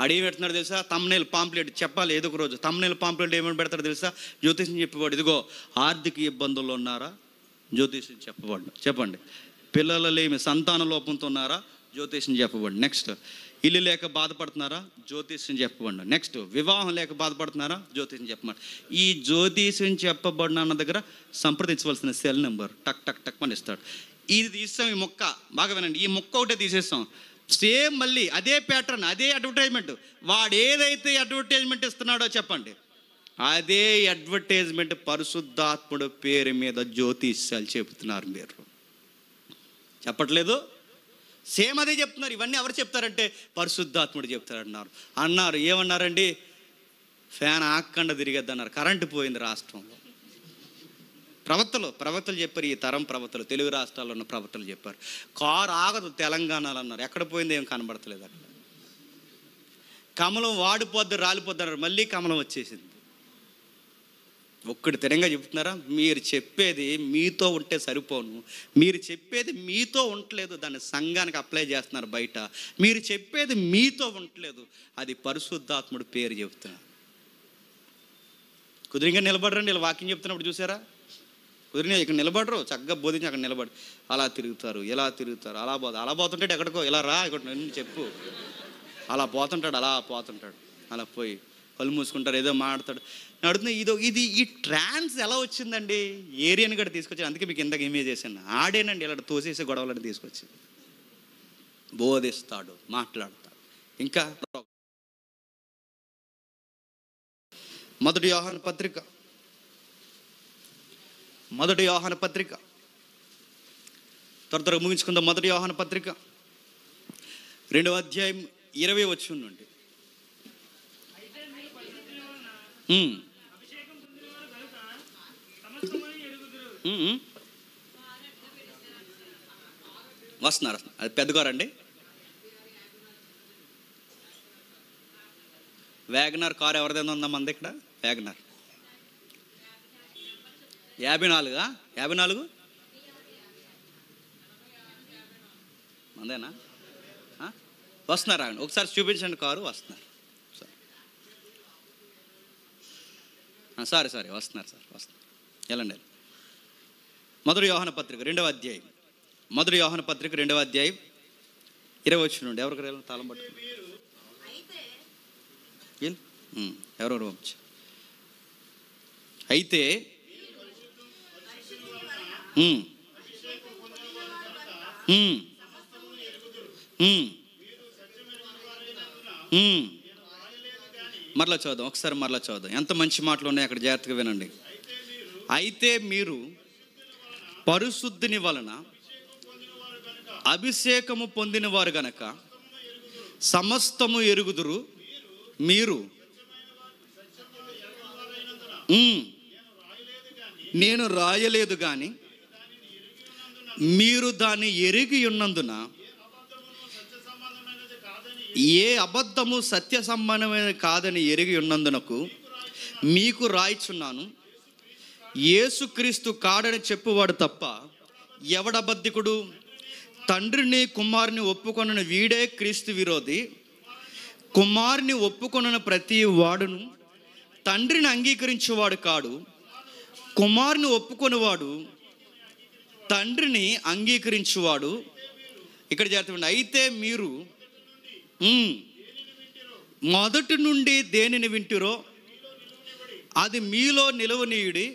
అడిగి పెడుతున్నాడు తెలుసా? తమ్నైల్ పాంప్లెట్ చెప్పాలి ఏదో ఒక రోజు. తమ్నైల్ పాంప్లెట్ ఏమని పెడతాడు తెలుసా? జ్యోతిష్ని చెప్పేవాడు. ఇదిగో ఆర్థిక ఇబ్బందుల్లో ఉన్నారా? జ్యోతిష్ని చెప్పండి. పిల్లలు లేమి సంతాన లోపంతో ఉన్నారా? జ్యోతిష్ని చెప్పబడి. నెక్స్ట్, ఇల్లు లేక బాధపడుతున్నారా? జ్యోతిష్ని చెప్పబడి. నెక్స్ట్, వివాహం లేక బాధపడుతున్నారా? జ్యోతిష్ని చెప్పబడి. ఈ జ్యోతిష్ని చెప్పబడిన అన్న దగ్గర సంప్రదించవలసిన సెల్ నెంబర్ టక్ టక్ టక్ అని ఇస్తాడు. ఇది తీస్తాం. ఈ మొక్క బాగా వినండి, ఈ మొక్క ఒకటే తీసేస్తాం. సేమ్ మళ్ళీ అదే ప్యాటర్న్, అదే అడ్వర్టైజ్మెంట్. వాడు ఏదైతే అడ్వర్టైజ్మెంట్ ఇస్తున్నాడో చెప్పండి, అదే అడ్వర్టైజ్మెంట్ పరిశుద్ధాత్ముడు పేరు మీద జ్యోతిష్యాలు చెబుతున్నారు. మీరు చెప్పట్లేదు? సేమ్ అదే చెప్తున్నారు. ఇవన్నీ ఎవరు చెప్తారంటే పరిశుద్ధాత్ముడు చెప్తారన్నారు. ఏమన్నారండి? ఫ్యాన్ ఆక్కండ తిరిగేద్ది అన్నారు. కరెంటు పోయింది రాష్ట్రంలో. ప్రవక్తలు చెప్పారు. ఈ తరం ప్రవక్తలు, తెలుగు రాష్ట్రాల్లో ఉన్న ప్రవక్తలు చెప్పారు. కారు ఆగదు తెలంగాణలో అన్నారు. ఎక్కడ పోయింది ఏం కనబడతలేదు అక్కడ. కమలం వాడిపోద్ది, రాలిపోద్ది అన్నారు. మళ్ళీ కమలం వచ్చేసింది. ఒక్కటి తెరంగా చెప్తున్నారా? మీరు చెప్పేది మీతో ఉంటే సరిపోను. మీరు చెప్పేది మీతో ఉండలేదు, దాన్ని సంఘానికి అప్లై చేస్తున్నారు బయట. మీరు చెప్పేది మీతో ఉండలేదు, అది పరిశుద్ధాత్ముడు పేరు చెబుతున్నారు. కుదిరిగా నిలబడరండి. ఇలా వాక్యం చెప్తున్నప్పుడు చూసారా? కుదిరినా ఇక్కడ నిలబడరు, చక్కగా బోధించి అక్కడ నిలబడి అలా తిరుగుతారు, ఇలా తిరుగుతారు, అలా పోతుంటాడు. ఎక్కడికో ఇలా రా, ఇక్కడ చెప్పు, అలా పోతుంటాడు. అలా పోయి కళ్ళు మూసుకుంటారు, ఏదో మాట్లాడతాడు. అడుగుతున్నా, ఈ ట్రాన్స్ ఎలా వచ్చిందండి? ఏరియన్ గడ తీసుకొచ్చాను. అందుకే మీకు ఇందాక ఇమేజ్ చేశాను. ఆడేనండి ఇలా తోసేసే గొడవలని తీసుకొచ్చి. బోధిస్తాడు, మాట్లాడతాడు. ఇంకా మొదటి యోహాను పత్రిక త్వరగా ముగించుకుందాం. మొదటి యోహాను పత్రిక 2వ అధ్యాయం 20 వచనం నుండి. వస్తున్నారు. అది పెద్దగారండి. వ్యాగనార్ కారు ఎవరిదైనా ఉందా మంది ఇక్కడ? వ్యాగనార్ 54 మందేనా? వస్తున్నారు. ఒకసారి చూపించండి కారు. వస్తున్నారు. సారీ వస్తున్నారు సార్, వస్తున్నారు. వెళ్ళండి. మొదటి యోహాను పత్రిక 2వ అధ్యాయం 20 వచనం నుండి. ఎవరికి తాళం పట్టు ఎవరెవరు పంపించు. అయితే మరలా చదువుదాం, ఒకసారి మరలా చదువుదాం. ఎంత మంచి మాటలు ఉన్నాయి అక్కడ, జాగ్రత్తగా వినండి. అయితే మీరు పరిశుద్ధిని వలన అభిషేకము పొందిన వారు గనక సమస్తము ఎరుగుదురు. మీరు నేను రాయలేదు కానీ మీరు దాన్ని ఎరిగి ఉన్నందున ఏ అబద్ధము సత్య సంబంధమైన కాదని ఎరిగి ఉన్నందునకు మీకు రాయిచున్నాను. యేసుక్రీస్తు కాడని చెప్పువాడు తప్ప ఎవడబద్ధికుడు? తండ్రిని కుమారుని ఒప్పుకొనని వీడే క్రీస్తు విరోధి. కుమారుని ఒప్పుకొనని ప్రతి వాడును తండ్రిని అంగీకరించేవాడు కాడు. కుమారుని ఒప్పుకొనివాడు తండ్రిని అంగీకరించువాడు. ఇక్కడ చేరుతుంది. అయితే మీరు మొదటి నుండి దేనిని వింటురో అది మీలో నిలవనీయుడి.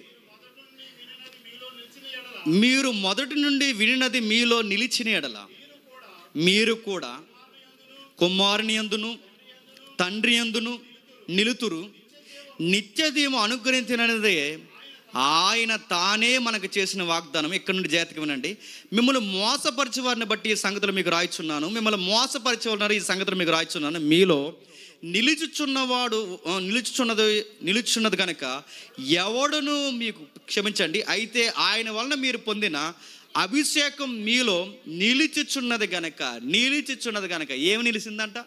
మీరు మొదటి నుండి వినినది మీలో నిలిచిన ఎడల మీరు కూడా కుమారుని యందును తండ్రి యందును నిలుతురు. నిత్యజీవం అనుగ్రహించినదే ఆయన తానే మనకు చేసిన వాగ్దానం. ఇక్కడ నుండి జాగ్రత్తగా వినండి. మిమ్మల్ని మోసపరిచే వారిని బట్టి ఈ సంగతులు మీకు రాయిచున్నాను. మిమ్మల్ని మోసపరిచే వారు ఈ సంగతులు మీకు రాయిచున్నాను. మీలో నిలుచున్నది కనుక ఎవడును మీకు క్షమించండి. అయితే ఆయన వలన మీరు పొందిన అభిషేకం మీలో నిలిచిచున్నది గనక ఏమి నిలిచిందంట?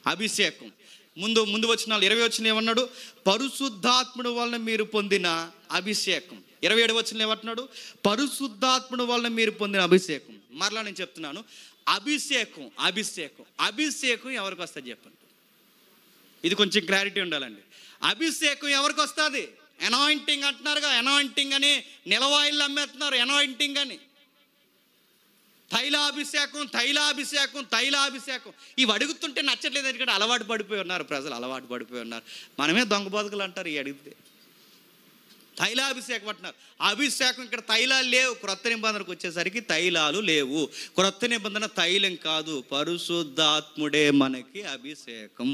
అభిషేకం. ముందు వచనాలు 20 వచనం ఏమన్నాడు? పరిశుద్ధాత్ముడు వలన మీరు పొందిన అభిషేకం. 27 వచనం ఏమంటున్నాడు? పరిశుద్ధాత్ముడు వలన మీరు పొందిన అభిషేకం. మరలా నేను చెప్తున్నాను, అభిషేకం ఎవరికి వస్తుంది చెప్పండి. ఇది కొంచెం క్లారిటీ ఉండాలండి. అభిషేకం ఎవరికి వస్తుంది? అనాయింటింగ్ అంటున్నారుగా, అనాయింటింగ్ అని నిలవాయిల్లు అమ్మేస్తున్నారు. అనాయింటింగ్ అని తైలాభిషేకం ఇవి అడుగుతుంటే నచ్చట్లేదు. ఎందుకంటే అలవాటు పడిపోయి ఉన్నారు ప్రజలు, మనమే దొంగ బతుకులు అంటారు ఈ అడిగితే. తైలాభిషేకం అంటున్నారు. అభిషేకం ఇక్కడ తైలాలు లేవు. క్రొత్త నిబంధనకు వచ్చేసరికి తైలాలు లేవు. క్రొత్త నిబంధన తైలం కాదు, పరిశుద్ధాత్ముడే మనకి అభిషేకం.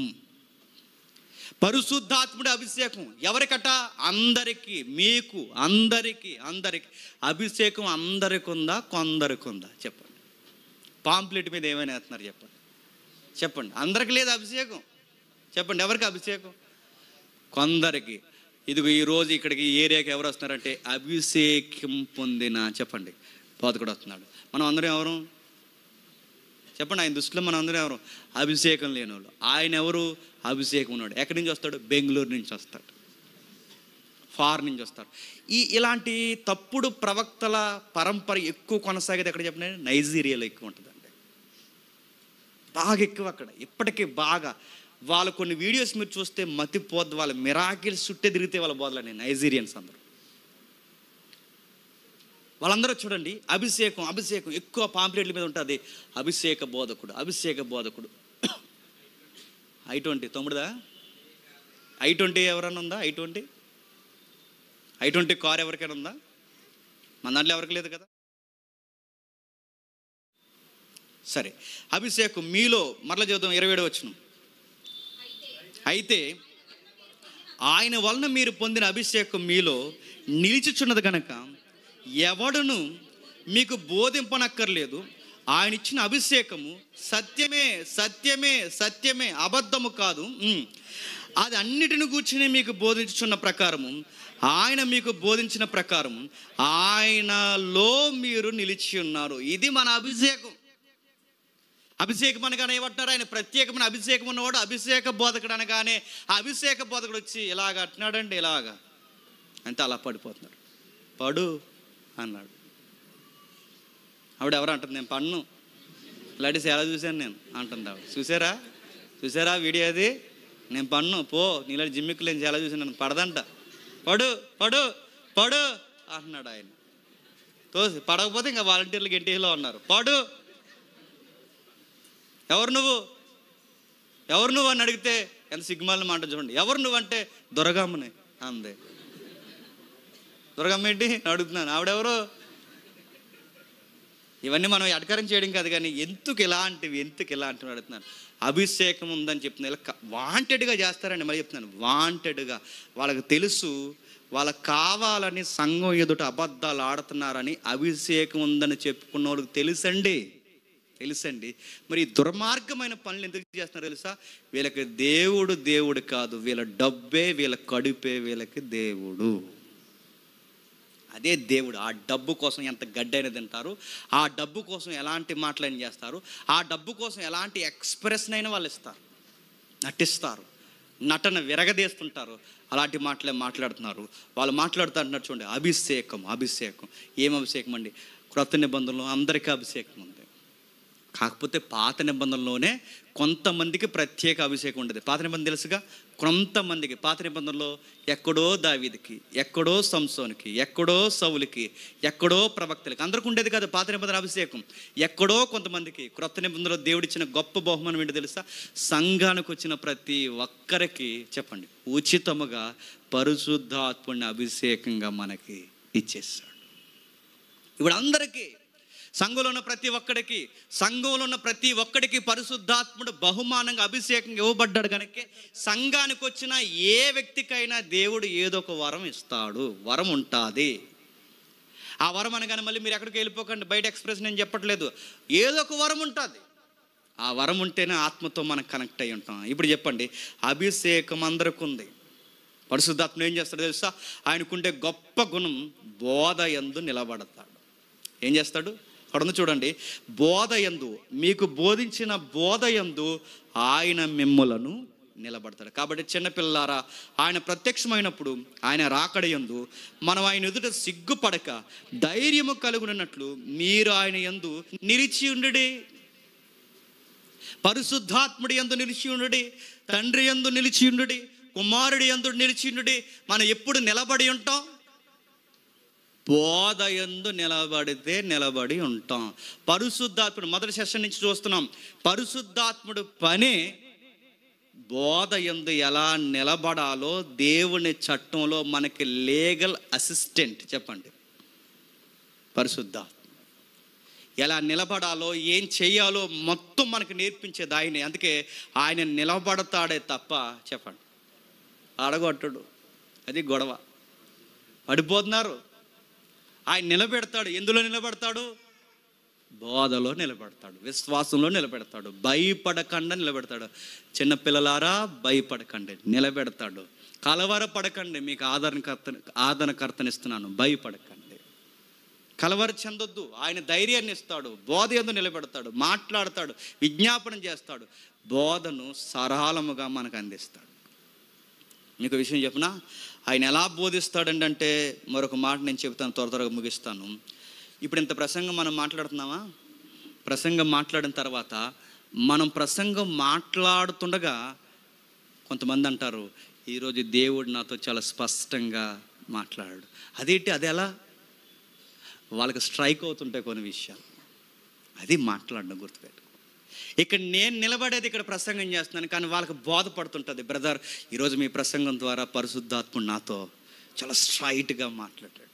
పరిశుద్ధాత్ముడి అభిషేకం ఎవరికట? అందరికీ, మీకు అందరికీ. అభిషేకం అందరికి ఉందా, కొందరికి ఉందా చెప్పండి. పాంప్లెట్ మీద ఏమైనా వేస్తున్నారు చెప్పండి. అందరికి లేదు అభిషేకం. చెప్పండి, ఎవరికి అభిషేకం? కొందరికి. ఇదిగో ఈరోజు ఇక్కడికి ఈ ఏరియాకి ఎవరు వస్తున్నారంటే అభిషేకం పొందిన చెప్పండి బోధకుడు వస్తున్నాడు. మనం అందరం ఎవరు చెప్పండి? ఆయన దృష్టిలో మనం అందరం ఎవరు? అభిషేకం లేని వాళ్ళు. ఆయన ఎవరు? అభిషేకం ఉన్నాడు. ఎక్కడి నుంచి వస్తాడు? బెంగళూరు నుంచి వస్తాడు, ఫార్ నుంచి వస్తాడు. ఇలాంటి తప్పుడు ప్రవక్తల పరంపర ఎక్కువ కొనసాగేది ఎక్కడ చెప్పండి? నైజీరియాలో ఎక్కువ ఉంటుందండి. బాగా ఎక్కువ అక్కడ ఇప్పటికీ బాగా. వాళ్ళు కొన్ని వీడియోస్ మీరు చూస్తే మతిపోద్దు. వాళ్ళ మిరాకిల్స్ చుట్టే తిరిగితే వాళ్ళ బోధలని నైజీరియన్స్ వాళ్ళందరూ చూడండి. అభిషేకం ఎక్కువ పాంప్లెట్ల మీద ఉంటుంది. అభిషేక బోధకుడు. I20 తమ్ముడుదా? I20 ఎవరైనా ఉందా? I20 కార్ ఎవరికైనా ఉందా? మన దాంట్లో ఎవరికి లేదు కదా. సరే, అభిషేకం మీలో, మరల చదువుదాం 27 వచనం. అయితే ఆయన వలన మీరు పొందిన అభిషేకం మీలో నిలిచిచున్నది కనుక ఎవడును మీకు బోధింపనక్కర్లేదు. ఆయన ఇచ్చిన అభిషేకము సత్యమే సత్యమే సత్యమే, అబద్ధము కాదు. అది అన్నిటిని కూర్చుని మీకు బోధించుచున్న ప్రకారము, ఆయన మీకు బోధించిన ప్రకారం ఆయనలో మీరు నిలిచి ఉన్నారు. ఇది మన అభిషేకం. అభిషేకం అనగానే ఏమంటున్నారు? ఆయన ప్రత్యేకమైన అభిషేకం ఉన్నవాడు అభిషేక బోధకుడు అనగానే ఆ అభిషేక బోధకుడు వచ్చి ఇలాగ అంటున్నాడండి, ఇలాగా అంటే అలా పడిపోతున్నాడు. పడు అన్నాడు. ఆవిడ ఎవరు అంటుంది? నేను పన్ను ఇలాంటి ఎలా చూశాను నేను అంటుంది ఆవిడ. చూసారా వీడియో అది? నేను పన్ను పో, నీలాంటి జిమ్మిక్కులు నేను చాలా చూసాను, నన్ను పడదంట. పడు పడు పడు అంటున్నాడు ఆయన. తోసి పడకపోతే ఇంకా వాలంటీర్లు గెంటీలో ఉన్నారు. పడు, ఎవరు నువ్వు అని అడిగితే ఎంత సిగ్మాలని మాట చూడండి. ఎవరు నువ్వు అంటే దొరగమ్మని అందే. దొరగమ్మ ఏంటి అడుగుతున్నాను, ఆవిడెవరు? ఇవన్నీ మనం ఎటకరం చేయడం కాదు, కానీ ఎందుకు ఇలాంటివి అడుగుతున్నాను. అభిషేకం ఉందని చెప్తున్నా, ఇలా వాంటెడ్గా చేస్తారండి. మరి చెప్తున్నాను, వాంటెడ్గా. వాళ్ళకి తెలుసు, వాళ్ళకి కావాలని సంఘం ఎదుట అబద్ధాలు ఆడుతున్నారని. అభిషేకం ఉందని చెప్పుకున్న వాళ్ళకి తెలుసండి. మరి దుర్మార్గమైన పనులు ఎందుకు చేస్తున్నారు తెలుసా? వీళ్ళకి దేవుడు కాదు, వీళ్ళ డబ్బే, వీళ్ళ కడుపే వీళ్ళకి దేవుడు. అదే దేవుడు. ఆ డబ్బు కోసం ఎంత గడ్డైన తింటారు, ఆ డబ్బు కోసం ఎలాంటి మాటలైనా చేస్తారు, ఆ డబ్బు కోసం ఎలాంటి ఎక్స్ప్రెషన్ అయినా వాళ్ళు ఇస్తారు, నటిస్తారు, నటన విరగదీస్తుంటారు. అలాంటి మాటలే మాట్లాడుతున్నారు వాళ్ళు. మాట్లాడుతుంటున్నారు చూడండి, అభిషేకం. ఏం అభిషేకం అండి? క్రొత్త నిబంధనలో అందరికీ అభిషేకం ఉంది. కాకపోతే పాత నిబంధనలోనే కొంతమందికి ప్రత్యేక అభిషేకం ఉండేది. పాత నిబంధన తెలుసుగా, కొంతమందికి. పాత నిబంధనలో ఎక్కడో దావీదుకి, ఎక్కడో సంసోనికి, ఎక్కడో సౌలుకి, ఎక్కడో ప్రవక్తలకి, అందరికి ఉండేది కాదు పాత నిబంధన అభిషేకం. ఎక్కడో కొంతమందికి. క్రొత్త నిబంధనలో దేవుడిచ్చిన గొప్ప బహుమానం ఏంటో తెలుసా? సంఘానికి వచ్చిన ప్రతి ఒక్కరికి చెప్పండి, ఉచితముగా పరిశుద్ధాత్ముడిని అభిషేకంగా మనకి ఇచ్చేస్తాడు. ఇప్పుడు అందరికీ, సంఘంలో ఉన్న ప్రతి ఒక్కడికి పరిశుద్ధాత్ముడు బహుమానంగా అభిషేకంగా ఇవ్వబడ్డాడు. కనుక సంఘానికి వచ్చిన ఏ వ్యక్తికైనా దేవుడు ఏదో ఒక వరం ఇస్తాడు. వరం ఉంటుంది. ఆ వరం అనగానే మళ్ళీ మీరు ఎక్కడికి వెళ్ళిపోకండి, బయట ఎక్స్ప్రెస్ నేను చెప్పట్లేదు. ఏదో ఒక వరం ఉంటుంది. ఆ వరం ఉంటేనే ఆత్మతో మనం కనెక్ట్ అయ్యి ఉంటాం. ఇప్పుడు చెప్పండి, అభిషేకం అందరికి ఉంది. పరిశుద్ధాత్మ ఏం చేస్తాడు తెలుసా? ఆయనకుండే గొప్ప గుణం, బోధ యందు నిలబడతాడు. ఏం చేస్తాడు? అక్కడ ఉంది చూడండి, బోధ యందు, మీకు బోధించిన బోధ యందు ఆయన మిమ్ములను నిలబడతాడు. కాబట్టి చిన్నపిల్లారా, ఆయన ప్రత్యక్షమైనప్పుడు, ఆయన రాకడ యందు మనం ఆయన ఎదుట సిగ్గుపడక ధైర్యము కలుగునట్లు మీరు ఆయన యందు నిలిచి ఉండుడి. పరిశుద్ధాత్ముడి యందు నిలిచి ఉండుడి, తండ్రి యందు నిలిచి ఉండుడి, కుమారుడి యందు నిలిచి ఉండుడి. మనం ఎప్పుడు నిలబడి ఉంటాం? బోధ యందు నిలబడి ఉంటాం. పరిశుద్ధాత్ముడు మొదటి సెషన్ నుంచి చూస్తున్నాం. పరిశుద్ధాత్ముడు పనే బోధ యందు ఎలా నిలబడాలో దేవుని చట్టంలో మనకి లీగల్ అసిస్టెంట్. చెప్పండి, పరిశుద్ధాత్మ ఎలా నిలబడాలో, ఏం చేయాలో మొత్తం మనకు నేర్పించేది ఆయనే. అందుకే ఆయన నిలబడతాడే తప్ప చెప్పండి అడగొట్టడు. అది గొడవ. పడిపోతున్నారు. ఆయన నిలబెడతాడు. ఎందులో నిలబెడతాడు? బోధలో నిలబెడతాడు, విశ్వాసంలో నిలబెడతాడు, భయపడకుండా నిలబెడతాడు. చిన్నపిల్లలారా భయపడకండి, నిలబెడతాడు. కలవరపడకండి, మీకు ఆదరణకర్తనిస్తున్నాను, భయపడకండి, కలవర చెందొద్దు. ఆయన ధైర్యాన్ని ఇస్తాడు, బోధ యందు నిలబెడతాడు, మాట్లాడతాడు, విజ్ఞాపనం చేస్తాడు, బోధను సరళముగా మనకు అందిస్తాడు. మీకు విషయం చెప్పినా, ఆయన ఎలా బోధిస్తాడంటే, మరొక మాట నేను చెబుతాను, త్వరగా ముగిస్తాను. ఇప్పుడు ఇంత ప్రసంగం మనం మాట్లాడుతున్నామా? ప్రసంగం మాట్లాడిన తర్వాత మనం ప్రసంగం మాట్లాడుతుండగా కొంతమంది అంటారు, ఈరోజు దేవుడు నాతో చాలా స్పష్టంగా మాట్లాడాడు. అదేంటి, అది ఎలా? వాళ్ళకి స్ట్రైక్ అవుతుంటాయి కొన్ని విషయాలు. అది మాట్లాడడం గుర్తుపెట్టు. ఇక్కడ నేను నిలబడేది, ఇక్కడ ప్రసంగం చేస్తున్నాను, కానీ వాళ్ళకి బోధపడుతుంటుంది, బ్రదర్ ఈరోజు మీ ప్రసంగం ద్వారా పరిశుద్ధాత్ముడు నాతో చాలా స్ట్రైట్గా మాట్లాడాడు.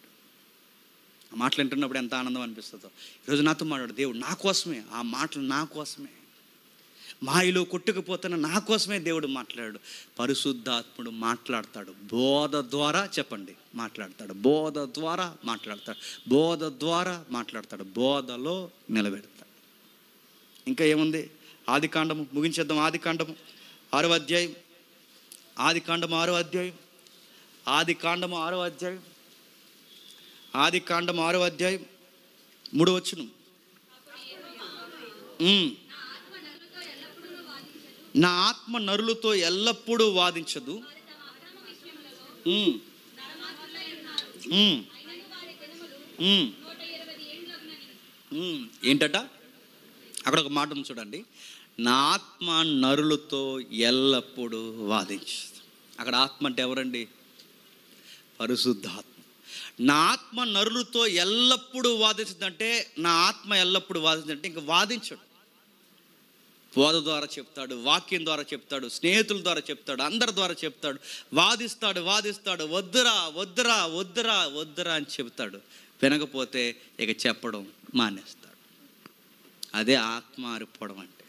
ఆ మాటలు వింటున్నప్పుడు ఎంత ఆనందం అనిపిస్తుందో. ఈరోజు నాతో మాట్లాడు దేవుడు, నా కోసమే ఆ మాటలు, నా కోసమే మాయలో కొట్టుకుపోతున్న నా కోసమే దేవుడు మాట్లాడాడు. పరిశుద్ధాత్ముడు మాట్లాడతాడు బోధ ద్వారా. చెప్పండి, మాట్లాడతాడు బోధ ద్వారా, మాట్లాడతాడు బోధ ద్వారా, మాట్లాడతాడు బోధలో నిలబెడతాడు. ఇంకా ఏముంది? ఆది కాండము ముగించేద్దాం. ఆది కాండము 6వ అధ్యాయం, ఆది కాండము 6వ అధ్యాయం, ఆది కాండము 6వ అధ్యాయం, ఆది కాండము 6వ అధ్యాయం 3వ వచనం. నా ఆత్మ నరులతో ఎల్లప్పుడూ వాదించదు. ఏంటట? అక్కడ ఒక మాట ఉంది చూడండి, నా ఆత్మ నరులతో ఎల్లప్పుడూ వాదించదు. అక్కడ ఆత్మ అంటే ఎవరండి? పరిశుద్ధాత్మ. నా ఆత్మ నరులతో ఎల్లప్పుడూ వాదించదంటే, నా ఆత్మ ఎల్లప్పుడూ వాదించదంటే ఇంకా వాదించడు. బోధ ద్వారా చెప్తాడు, వాక్యం ద్వారా చెప్తాడు, స్నేహితుల ద్వారా చెప్తాడు, అందరి ద్వారా చెప్తాడు, వాదిస్తాడు వాదిస్తాడు, వద్దురా వద్దురా వద్దురా వద్దురా అని చెప్తాడు. వినకపోతే ఇక చెప్పడం మానేస్తాడు. అదే ఆత్మ ఆరిపోవడం అంటే.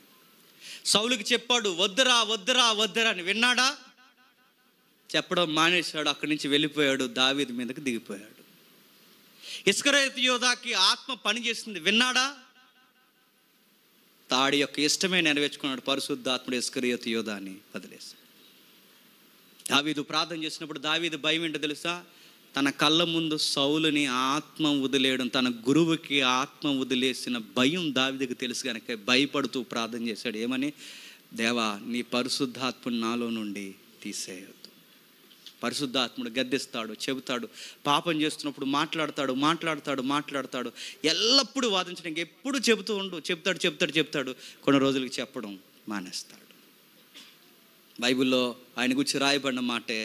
సౌలుకి చెప్పాడు వద్దురా వద్దురా వద్దురా అని, విన్నాడా? చెప్పడం మానేశాడు. అక్కడి నుంచి వెళ్ళిపోయాడు, దావీదు మీదకి దిగిపోయాడు. ఇస్కరియోతు యోధాకి ఆత్మ పనిచేసింది, విన్నాడా? తాడి యొక్క ఇష్టమే నెరవేర్చుకున్నాడు. పరిశుద్ధాత్ముడు ఇస్కరియోతు యోధాని వదిలేశాడు. దావీదు ప్రార్థన చేసినప్పుడు దావీదు భయం ఏంటో తెలుసా? తన కళ్ళ ముందు సౌలుని ఆత్మ వదిలేయడం, తన గురువుకి ఆత్మ వదిలేసిన భయం దావీదుకి తెలుసు కనుక భయపడుతూ ప్రార్థన చేశాడు. ఏమని? దేవా, నీ పరిశుద్ధాత్ముని నాలో నుండి తీసేయొద్దు. పరిశుద్ధాత్ముడు గద్దిస్తాడు, చెబుతాడు, పాపం చేస్తున్నప్పుడు మాట్లాడతాడు మాట్లాడతాడు మాట్లాడతాడు ఎల్లప్పుడూ వాదించడానికి ఎప్పుడు చెబుతూ ఉండు. చెప్తాడు చెప్తాడు చెప్తాడు కొన్ని రోజులకి చెప్పడం మానేస్తాడు. బైబిల్లో ఆయన గురించి రాయబడిన మాటే,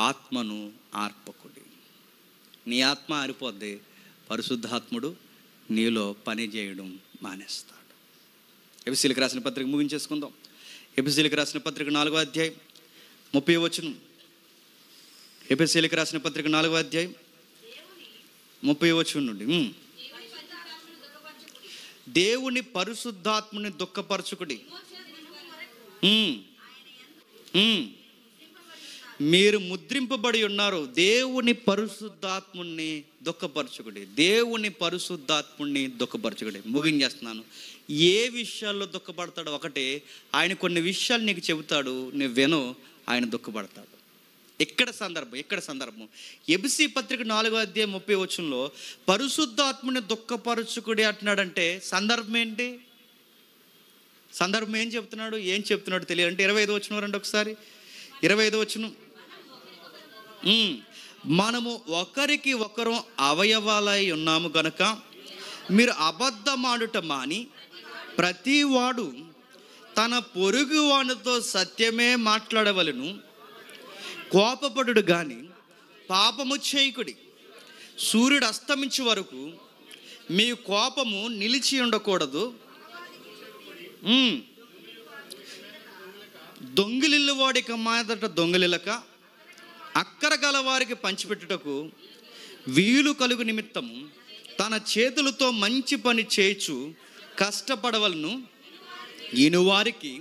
ఆత్మను ఆర్పకుడి. నీ ఆత్మ ఆరిపోద్ది, పరిశుద్ధాత్ముడు నీలో పని చేయడం మానేస్తాడు. ఎఫెసీయులకు రాసిన పత్రిక ముగించేసుకుందాం. ఎఫెసీయులకు రాసిన పత్రిక 4వ అధ్యాయం 30వ వచనం. ఎఫెసీయులకు రాసిన పత్రిక 4వ అధ్యాయం 30వ వచనం నుండి, దేవుని పరిశుద్ధాత్ముని దుఃఖపరచుకుడి. మీరు ముద్రింపబడి ఉన్నారు. దేవుని పరిశుద్ధాత్ముని దుఃఖపరచుకుడి. దేవుని పరిశుద్ధాత్ముని దుఃఖపరచుకుడి. ముగించేస్తున్నాను. ఏ విషయాల్లో దుఃఖపడతాడు? ఒకటే, ఆయన కొన్ని విషయాలు నీకు చెబుతాడు, నువ్వు విను, ఆయన దుఃఖపడతాడు. ఇక్కడ సందర్భం ఎబిసి పత్రిక 4వ అధ్యాయం 30వ వచనంలో పరిశుద్ధాత్ముని దుఃఖపరచుకుడి అంటున్నాడంటే సందర్భం ఏంటి? సందర్భం ఏం చెప్తున్నాడు? ఏం చెప్తున్నాడు తెలియాలంటే 25వ వచనం రండి ఒకసారి. 25వ వచనం, మనము ఒకరికి ఒకరు అవయవాలై ఉన్నాము గనక మీరు అబద్ధమాడుట మాని ప్రతివాడు తన పొరుగు వానితో సత్యమే మాట్లాడవలను. కోపపడుడు గాని పాపము చేయకుడి. సూర్యుడు అస్తమించే వరకు మీ కోపము నిలిచి ఉండకూడదు. దొంగిలిల్లు వాడిక మాదట దొంగిలిలక అక్కర గల వారికి పంచిపెట్టుటకు వీలు కలుగు నిమిత్తము తన చేతులతో మంచి పని చేయుచు కష్టపడవలను. ఈనువారికి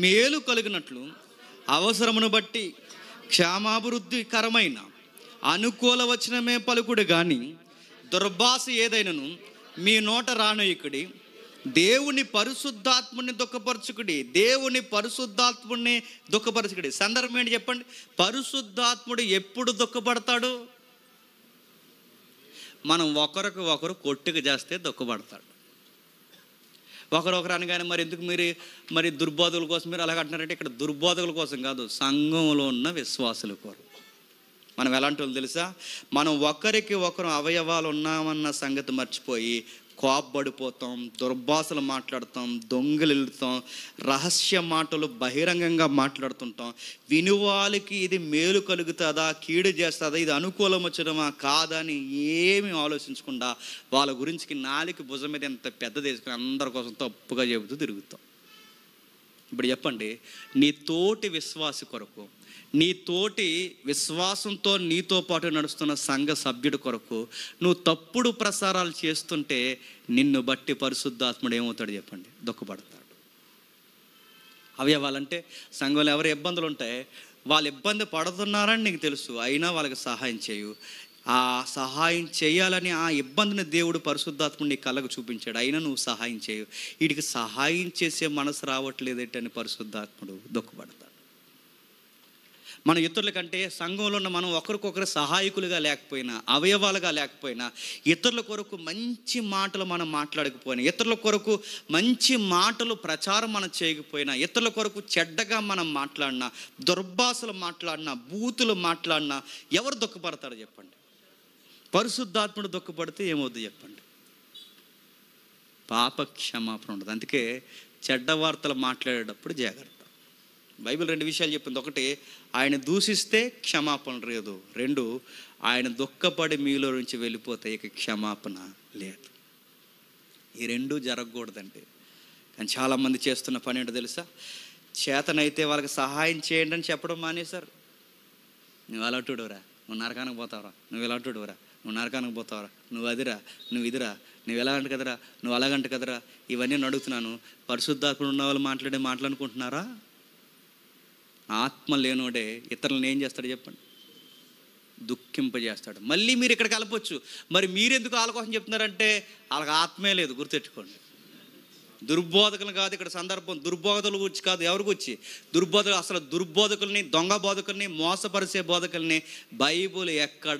మేలు కలుగునట్లు అవసరమును బట్టి క్షేమాభివృద్ధికరమైన అనుకూల వచనమే పలుకుడు గాని దుర్భాష ఏదైనను మీ నోట రానొయ్యుకుడి. దేవుని పరిశుద్ధాత్ముని దుఃఖపరచుకుడి. దేవుని పరిశుద్ధాత్ముని దుఃఖపరచుకుడి. సందర్భం ఏంటి చెప్పండి? పరిశుద్ధాత్ముడు ఎప్పుడు దుఃఖపడతాడు? మనం ఒకరికి ఒకరు కొట్టుకు చేస్తే దుఃఖపడతాడు. ఒకరొకరు అనగానే మరి ఎందుకు మరి దుర్బోధకుల కోసం మీరు అలాగ అంటున్నారంటే, ఇక్కడ దుర్బోధకుల కోసం కాదు, సంఘంలో ఉన్న విశ్వాసుల కొరకు. మనం ఎలాంటి వాళ్ళు తెలుసా? మనం ఒకరికి ఒకరు అవయవాలు ఉన్నామన్న సంగతి మర్చిపోయి కోపపడిపోతాం, దుర్భాషలు మాట్లాడతాం, దొంగలిస్తాం, రహస్య మాటలు బహిరంగంగా మాట్లాడుతుంటాం. వినువాళ్ళకి ఇది మేలు కలుగుతుందా, కీడు చేస్తుందా, ఇది అనుకూలం వచ్చడమా కాదా అని ఏమీ ఆలోచించకుండా వాళ్ళ గురించి నాలుక భుజం మీద ఎంత పెద్దది వేసుకుని అందరి కోసం తప్పుగా చెబుతూ తిరుగుతాం. ఇప్పుడు చెప్పండి, నీ తోటి విశ్వాసి కొరకు, నీ తోటి విశ్వాసంతో నీతో పాటు నడుస్తున్న సంఘ సభ్యుడి కొరకు నువ్వు తప్పుడు ప్రసారాలు చేస్తుంటే నిన్ను బట్టి పరిశుద్ధాత్ముడు ఏమవుతాడు చెప్పండి? దుఃఖపడతాడు. అవయవాలంటే సంఘంలో ఎవరు ఇబ్బందులు ఉంటాయి, వాళ్ళు ఇబ్బంది పడుతున్నారని నీకు తెలుసు, అయినా వాళ్ళకి సహాయం చేయు. ఆ సహాయం చేయాలని ఆ ఇబ్బందిని దేవుడు పరిశుద్ధాత్ముడు నీ కళ్ళకు చూపించాడు, అయినా నువ్వు సహాయం చేయు. వీడికి సహాయం చేసే మనసు రావట్లేదేంటని పరిశుద్ధాత్ముడు దుఃఖపడతాడు. మన ఇతరుల కంటే సంఘంలో ఉన్న మనం ఒకరికొకరు సహాయకులుగా లేకపోయినా, అవయవాలుగా లేకపోయినా, ఇతరుల కొరకు మంచి మాటలు మనం మాట్లాడకపోయినా, ఇతరుల కొరకు మంచి మాటలు ప్రచారం మనం చేయకపోయినా, ఇతరుల కొరకు చెడ్డగా మనం మాట్లాడినా, దుర్భాషలు మాట్లాడినా, బూతులు మాట్లాడినా ఎవరు దుఃఖపడతారో చెప్పండి? పరిశుద్ధాత్ముడు దుఃఖపడితే ఏమవుద్ది చెప్పండి? పాప క్షమాపణ ఉండదు. అందుకే చెడ్డ వార్తలు మాట్లాడేటప్పుడు జాగ్రత్త. బైబిల్ 2 విషయాలు చెప్పింది. ఒకటి, ఆయన దూషిస్తే క్షమాపణ లేదు. 2, ఆయన దుఃఖపడి మీలో నుంచి వెళ్ళిపోతే ఇక క్షమాపణ లేదు. ఈ 2 జరగకూడదండి. కానీ చాలామంది చేస్తున్న పని ఏంటో తెలుసా? చేతనైతే వాళ్ళకి సహాయం చేయండి అని చెప్పడం మానేశారు. నువ్వు అలాంటిడురా, నువ్వు నరకానికి పోతావురా, నువ్వు ఇలాంటిడురా, నువ్వు నరకానికి పోతావురా, నువ్వు అదిరా, నువ్వు ఇదిరా, నువ్వు ఎలాగంట కదరా, నువ్వు అలాగంట కదరా, ఇవన్నీ అడుగుతున్నాను. పరిశుద్ధాత్ముడు ఉన్న వాళ్ళు మాట్లాడుకుంటున్నారా? ఆత్మ లేనోడే ఇతరులను ఏం చేస్తాడు చెప్పండి? దుఃఖింపజేస్తాడు. మళ్ళీ మీరు ఇక్కడ కలపొచ్చు, మరి మీరెందుకు వాళ్ళ కోసం చెప్తున్నారంటే వాళ్ళకి ఆత్మే లేదు. గుర్తెట్టుకోండి. దుర్బోధకులు కాదు ఇక్కడ సందర్భం, దుర్బోధకుల గురించి కాదు. ఎవరికి వచ్చి దుర్బోధకులు? అసలు దుర్బోధకుల్ని, దొంగ బోధకుల్ని, మోసపరిచే బోధకుల్ని బైబుల్ ఎక్కడ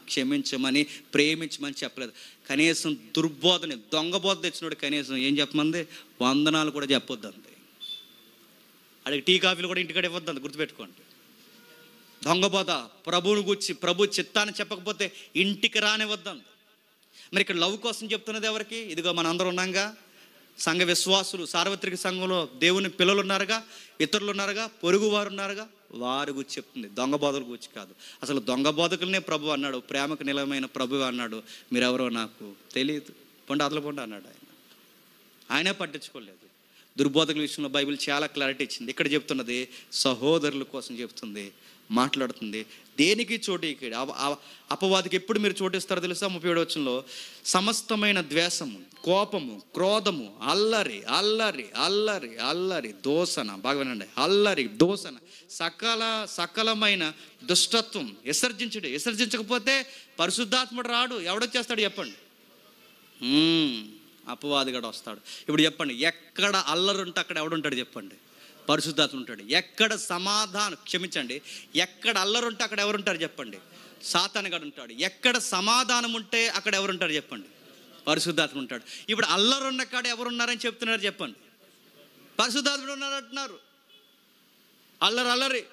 క్షమించమని, ప్రేమించమని చెప్పలేదు. కనీసం దుర్బోధని, దొంగ బోధ తెచ్చినోడు కనీసం ఏం చెప్పమంది? వందనాలు కూడా చెప్పొద్దండి. అడిగి టీ కాఫీలు కూడా ఇంటికాడ ఇవ్వద్దండి. గుర్తుపెట్టుకోండి. దొంగ బోధ, ప్రభువుని గురించి, ప్రభు చిత్తాన్ని చెప్పకపోతే ఇంటికి రానివ్వద్దండి. మరి ఇక్కడ లవ్ కోసం చెప్తున్నది ఎవరికి? ఇదిగో మన అందరూ ఉన్నాగా, సంఘ విశ్వాసులు, సార్వత్రిక సంఘంలో దేవుని పిల్లలు ఉన్నారుగా, ఇతరులు ఉన్నారుగా, పొరుగు వారు ఉన్నారుగా, వారి గురించి చెప్తుంది. దొంగ బోధల గురించి కాదు. అసలు దొంగ బోధకులనే ప్రభు అన్నాడు. ప్రేమకు నిలమైన ప్రభు అన్నాడు. మీరెవరో నాకు తెలియదు, పొండి అదల పొండి అన్నాడు. ఆయనే పట్టించుకోలేదు. దుర్బోధకుల విషయంలో బైబిల్ చాలా క్లారిటీ ఇచ్చింది. ఇక్కడ చెప్తున్నది సహోదరుల కోసం చెప్తుంది, మాట్లాడుతుంది. దేనికి చోటు ఇక్కడ అపవాదికి ఎప్పుడు మీరు చోటిస్తారో తెలుసా? 37వ వచనంలో, సమస్తమైన ద్వేషము, కోపము, క్రోధము, అల్లరి అల్లరి అల్లరి అల్లరి దోసన, బాగా వినండి, అల్లరి దోసన, సకలమైన దుష్టత్వం విసర్జించుడు. విసర్జించకపోతే పరిశుద్ధాత్ముడు రాడు. ఎవడొచ్చేస్తాడు చెప్పండి? అపవాదిగాడు వస్తాడు. ఇప్పుడు చెప్పండి, ఎక్కడ అల్లరి ఉంటే అక్కడ ఎవడుంటాడు చెప్పండి? పరిశుద్ధాత్మ ఉంటాడు. ఎక్కడ సమాధానం, క్షమించండి, ఎక్కడ అల్లరి ఉంటే అక్కడ ఎవరుంటారు చెప్పండి? సాతానుగాడు ఉంటాడు. ఎక్కడ సమాధానం ఉంటే అక్కడ ఎవరుంటారు చెప్పండి? పరిశుద్ధాత్మ ఉంటాడు. ఇప్పుడు అల్లరి ఉన్న కాడ ఎవరున్నారని చెప్తున్నారు చెప్పండి? పరిశుద్ధాత్ముడు ఉన్నారు అంటున్నారు. అల్లరి అల్లరి.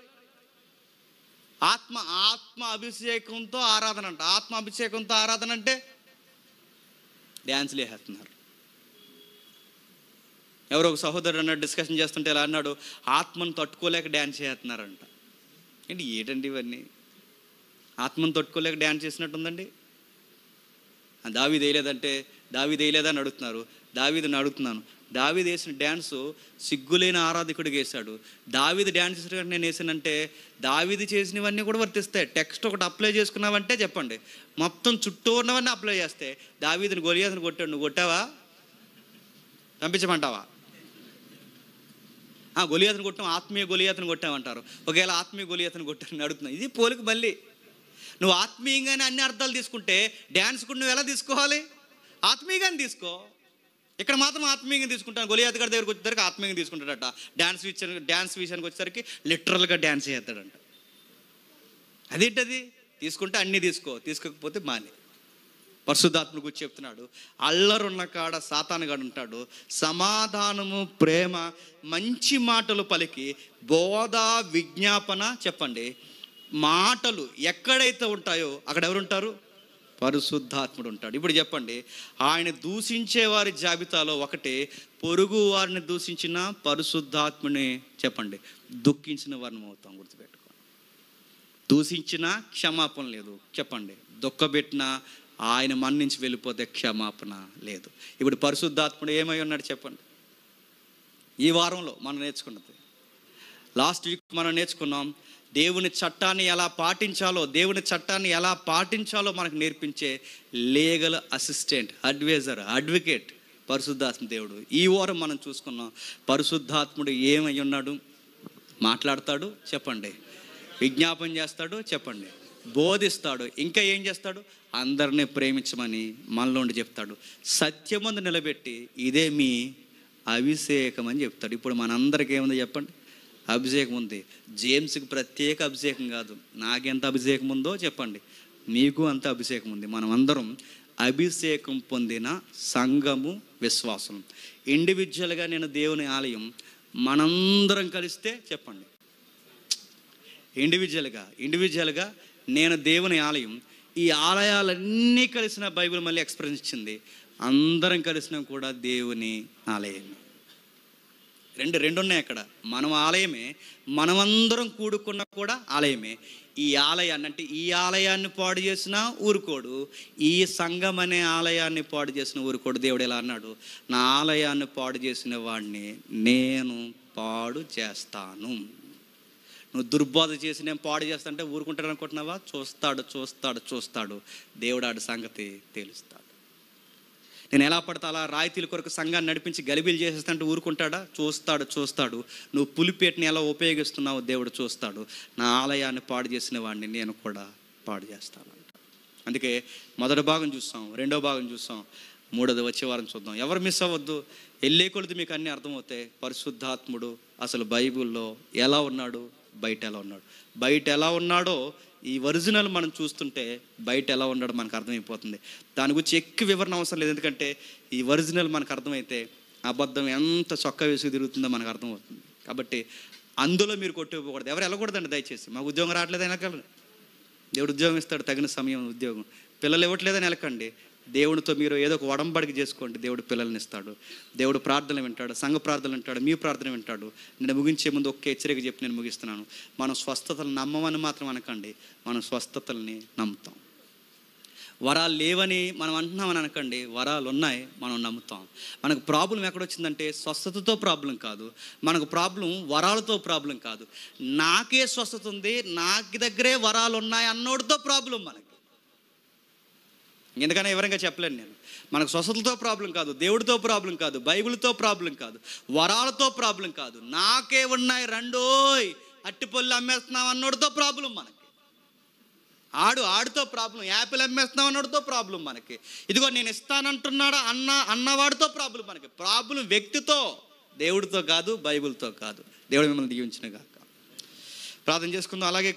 ఆత్మ అభిషేకంతో ఆరాధన అంట. ఆత్మ అభిషేకంతో ఆరాధన అంటే డ్యాన్స్లు వేస్తున్నారు. ఎవరో ఒక సహోదరుడు అన్నాడు, డిస్కషన్ చేస్తుంటే ఎలా అన్నాడు, ఆత్మను తట్టుకోలేక డ్యాన్స్ చేస్తున్నారంట. ఏంటండి ఇవన్నీ? ఆత్మను తట్టుకోలేక డ్యాన్స్ చేసినట్టుందండి. దావీదు వేయలేదంటే దావీదు వేయలేదని అడుగుతున్నారు. దావీదుని అడుగుతున్నాను, దావీదు వేసిన డ్యాన్సు సిగ్గులేని ఆరాధకుడికి వేశాడు. దావీదు డ్యాన్స్ చేసిన నేను వేసానంటే దావీదు చేసినవన్నీ కూడా వర్తిస్తాయి. టెక్స్ట్ ఒకటి అప్లై చేసుకున్నావంటే చెప్పండి, మొత్తం చుట్టూ ఉన్నవన్నీ అప్లై చేస్తే దావీదుని గొలియాతను కొట్టాడు, నువ్వు కొట్టావా? పంపించమంటావా? గొలియాతను కొట్టాం, ఆత్మీయ గొలియాతను కొట్టామంటారు. ఒకవేళ ఆత్మీయ గొలియాతను కొట్టారని అడుగుతున్నాను. ఇది పోలిక. మళ్ళీ నువ్వు ఆత్మీయంగానే అన్ని అర్థాలు తీసుకుంటే డ్యాన్స్ కూడా నువ్వు ఎలా తీసుకోవాలి? ఆత్మీయంగానే తీసుకో. ఇక్కడ మాత్రం ఆత్మీయంగా తీసుకుంటాను. గొలియాత్ గారి దగ్గరకు వచ్చేసరికి ఆత్మీయంగా తీసుకుంటాడట. డ్యాన్స్ విషయానికి వచ్చేసరికి లిటరల్గా డ్యాన్స్ చేస్తాడంట. అదేంటది? తీసుకుంటే అన్నీ తీసుకో, తీసుకోకపోతే మానే. పరిశుద్ధాత్మ గురించి చెప్తున్నాడు. అల్లరున్న కాడ సాతానుగాడు ఉంటాడు. సమాధానము, ప్రేమ, మంచి మాటలు పలికి బోధ, విజ్ఞాపన, చెప్పండి, మాటలు ఎక్కడైతే ఉంటాయో అక్కడ ఎవరుంటారు? పరిశుద్ధాత్ముడు ఉంటాడు. ఇప్పుడు చెప్పండి, ఆయన దూషించే వారి జాబితాలో ఒకటి, పొరుగు వారిని దూషించిన పరిశుద్ధాత్ముని చెప్పండి దుఃఖించిన వారిని అవుతాం. గుర్తుపెట్టుకోండి. దూషించిన క్షమాపణ లేదు చెప్పండి, దుఃఖపెట్టిన ఆయన మన్నించి వెళ్ళిపోతే క్షమాపణ లేదు. ఇప్పుడు పరిశుద్ధాత్ముడు ఏమై ఉన్నాడు చెప్పండి? ఈ వారంలో మనం నేర్చుకున్నది. లాస్ట్ వీక్ మనం నేర్చుకున్నాం దేవుని చట్టాన్ని ఎలా పాటించాలో, దేవుని చట్టాన్ని ఎలా పాటించాలో మనకు నేర్పించే లీగల్ అసిస్టెంట్, అడ్వకేట్ పరిశుద్ధాత్మ దేవుడు. ఈ వారం మనం చూసుకున్నాం పరిశుద్ధాత్ముడు ఏమై ఉన్నాడు. మాట్లాడతాడు చెప్పండి, విజ్ఞాపన చేస్తాడు చెప్పండి, బోధిస్తాడు, ఇంకా ఏం చేస్తాడు, అందరినీ ప్రేమించమని మనలోండి చెప్తాడు, సత్యమందు నిలబెట్టి ఇదే మీ అభిషేకం అని చెప్తాడు. ఇప్పుడు మనందరికీ ఏముంది చెప్పండి, అభిషేకం ఉంది. జేమ్స్కి ప్రత్యేక అభిషేకం కాదు, నాకెంత అభిషేకం ఉందో చెప్పండి, మీకు అంత అభిషేకం ఉంది. మనం అందరం అభిషేకం పొందిన సంఘము, విశ్వాసం. ఇండివిజువల్గా నేను దేవుని ఆలయం, మనందరం కలిస్తే చెప్పండి ఇండివిజువల్గా నేను దేవుని ఆలయం. ఈ ఆలయాలన్నీ కలిసిన బైబిల్ మళ్ళీ ఎక్స్ప్రెస్ ఇచ్చింది, అందరం కలిసినా కూడా దేవుని ఆలయం. రెండు ఉన్నాయి అక్కడ. మనం ఆలయమే, మనమందరం కూడుకున్న కూడా ఆలయమే. ఈ ఆలయాన్ని అంటే ఈ ఆలయాన్ని పాడు చేసిన ఊరుకోడు, ఈ సంఘం అనే ఆలయాన్ని పాడు చేసిన ఊరుకోడు. దేవుడు ఎలా అన్నాడు, నా ఆలయాన్ని పాడు చేసిన వాడిని నేను పాడు చేస్తాను. నువ్వు దుర్బోధ చేసి నేను పాడు చేస్తా అంటే ఊరుకుంటాడు అనుకుంటున్నావా? చూస్తాడు. దేవుడు ఆడి సంగతి తెలుస్తాడు. నేను ఎలా పడతా అలా రాయితీల కొరకు సంఘాన్ని నడిపించి గలిబీలు చేసేస్తా అంటే ఊరుకుంటాడా? చూస్తాడు. నువ్వు పులిపేటని ఎలా ఉపయోగిస్తున్నావో దేవుడు చూస్తాడు. నా ఆలయాన్ని పాడు చేసిన వాడిని నేను కూడా పాడు చేస్తాను. అందుకే మొదటి భాగం చూస్తాం, రెండో భాగం చూస్తాం, మూడోది వచ్చే వారం చూద్దాం. ఎవరు మిస్ అవ్వద్దు, వెళ్ళే కొలది మీకు అన్నీ అర్థమవుతాయి. పరిశుద్ధాత్ముడు అసలు బైబిల్లో ఎలా ఉన్నాడు, బయట ఎలా ఉన్నాడు. బయట ఎలా ఉన్నాడో ఈ ఒరిజినల్ మనం చూస్తుంటే బయట ఎలా ఉన్నాడో మనకు అర్థమైపోతుంది. దాని గురించి ఎక్కువ వివరణ అవసరం లేదు, ఎందుకంటే ఈ ఒరిజినల్ మనకు అర్థమైతే అబద్ధం ఎంత చొక్కా వేసి తిరుగుతుందో మనకు అర్థమవుతుంది. కాబట్టి అందులో మీరు కొట్టుకోకూడదు. ఎవరు వెళ్ళకూడదండి దయచేసి. మాకు ఉద్యోగం రావట్లేదు వెళ్ళకండి, దేవుడు ఉద్యోగం ఇస్తాడు, తగిన సమయం ఉద్యోగం. పిల్లలు ఇవ్వట్లేదని వెళ్ళకండి, దేవుడితో మీరు ఏదో ఒక ఒడంబడిక చేసుకోండి, దేవుడు పిల్లల్ని ఇస్తాడు. దేవుడు ప్రార్థనలు వింటాడు, సంఘ ప్రార్థనలు వింటాడు, మీ ప్రార్థన వింటాడు. నేను ముగించే ముందు ఒక్క హెచ్చరిక చెప్పి నేను ముగిస్తున్నాను. మనం స్వస్థతలు నమ్మమని మాత్రం అనకండి, మనం స్వస్థతల్ని నమ్ముతాం. వరాలు లేవని మనం అంటున్నామని అనకండి, వరాలు ఉన్నాయి, మనం నమ్ముతాం. మనకు ప్రాబ్లం ఎక్కడొచ్చిందంటే స్వస్థతతో ప్రాబ్లం కాదు, మనకు ప్రాబ్లం వరాలతో ప్రాబ్లం కాదు. నాకే స్వస్థత ఉంది, నాకు దగ్గరే వరాలు ఉన్నాయి అన్నోడితో ప్రాబ్లం మనకి. ఎందుకని వివరంగా చెప్పలేను నేను. మనకు స్వస్థతతో ప్రాబ్లం కాదు, దేవుడితో ప్రాబ్లం కాదు, బైబిల్తో ప్రాబ్లం కాదు, వరాలతో ప్రాబ్లం కాదు. నాకే ఉన్నాయి రెండోయ్ అట్టిపళ్ళు అమ్మేస్తున్నాం అన్నోడితో ప్రాబ్లం మనకి. ఆడితో ప్రాబ్లం. యాపిల్ అమ్మేస్తున్నాం అన్నోడితో ప్రాబ్లం మనకి. ఇదిగో నేను ఇస్తానంటున్నాడా అన్నవాడితో ప్రాబ్లం మనకి. ప్రాబ్లం వ్యక్తితో, దేవుడితో కాదు, బైబిల్తో కాదు. దేవుడు మిమ్మల్ని దీవించిన గాక. ప్రార్థన చేసుకుందాం. అలాగే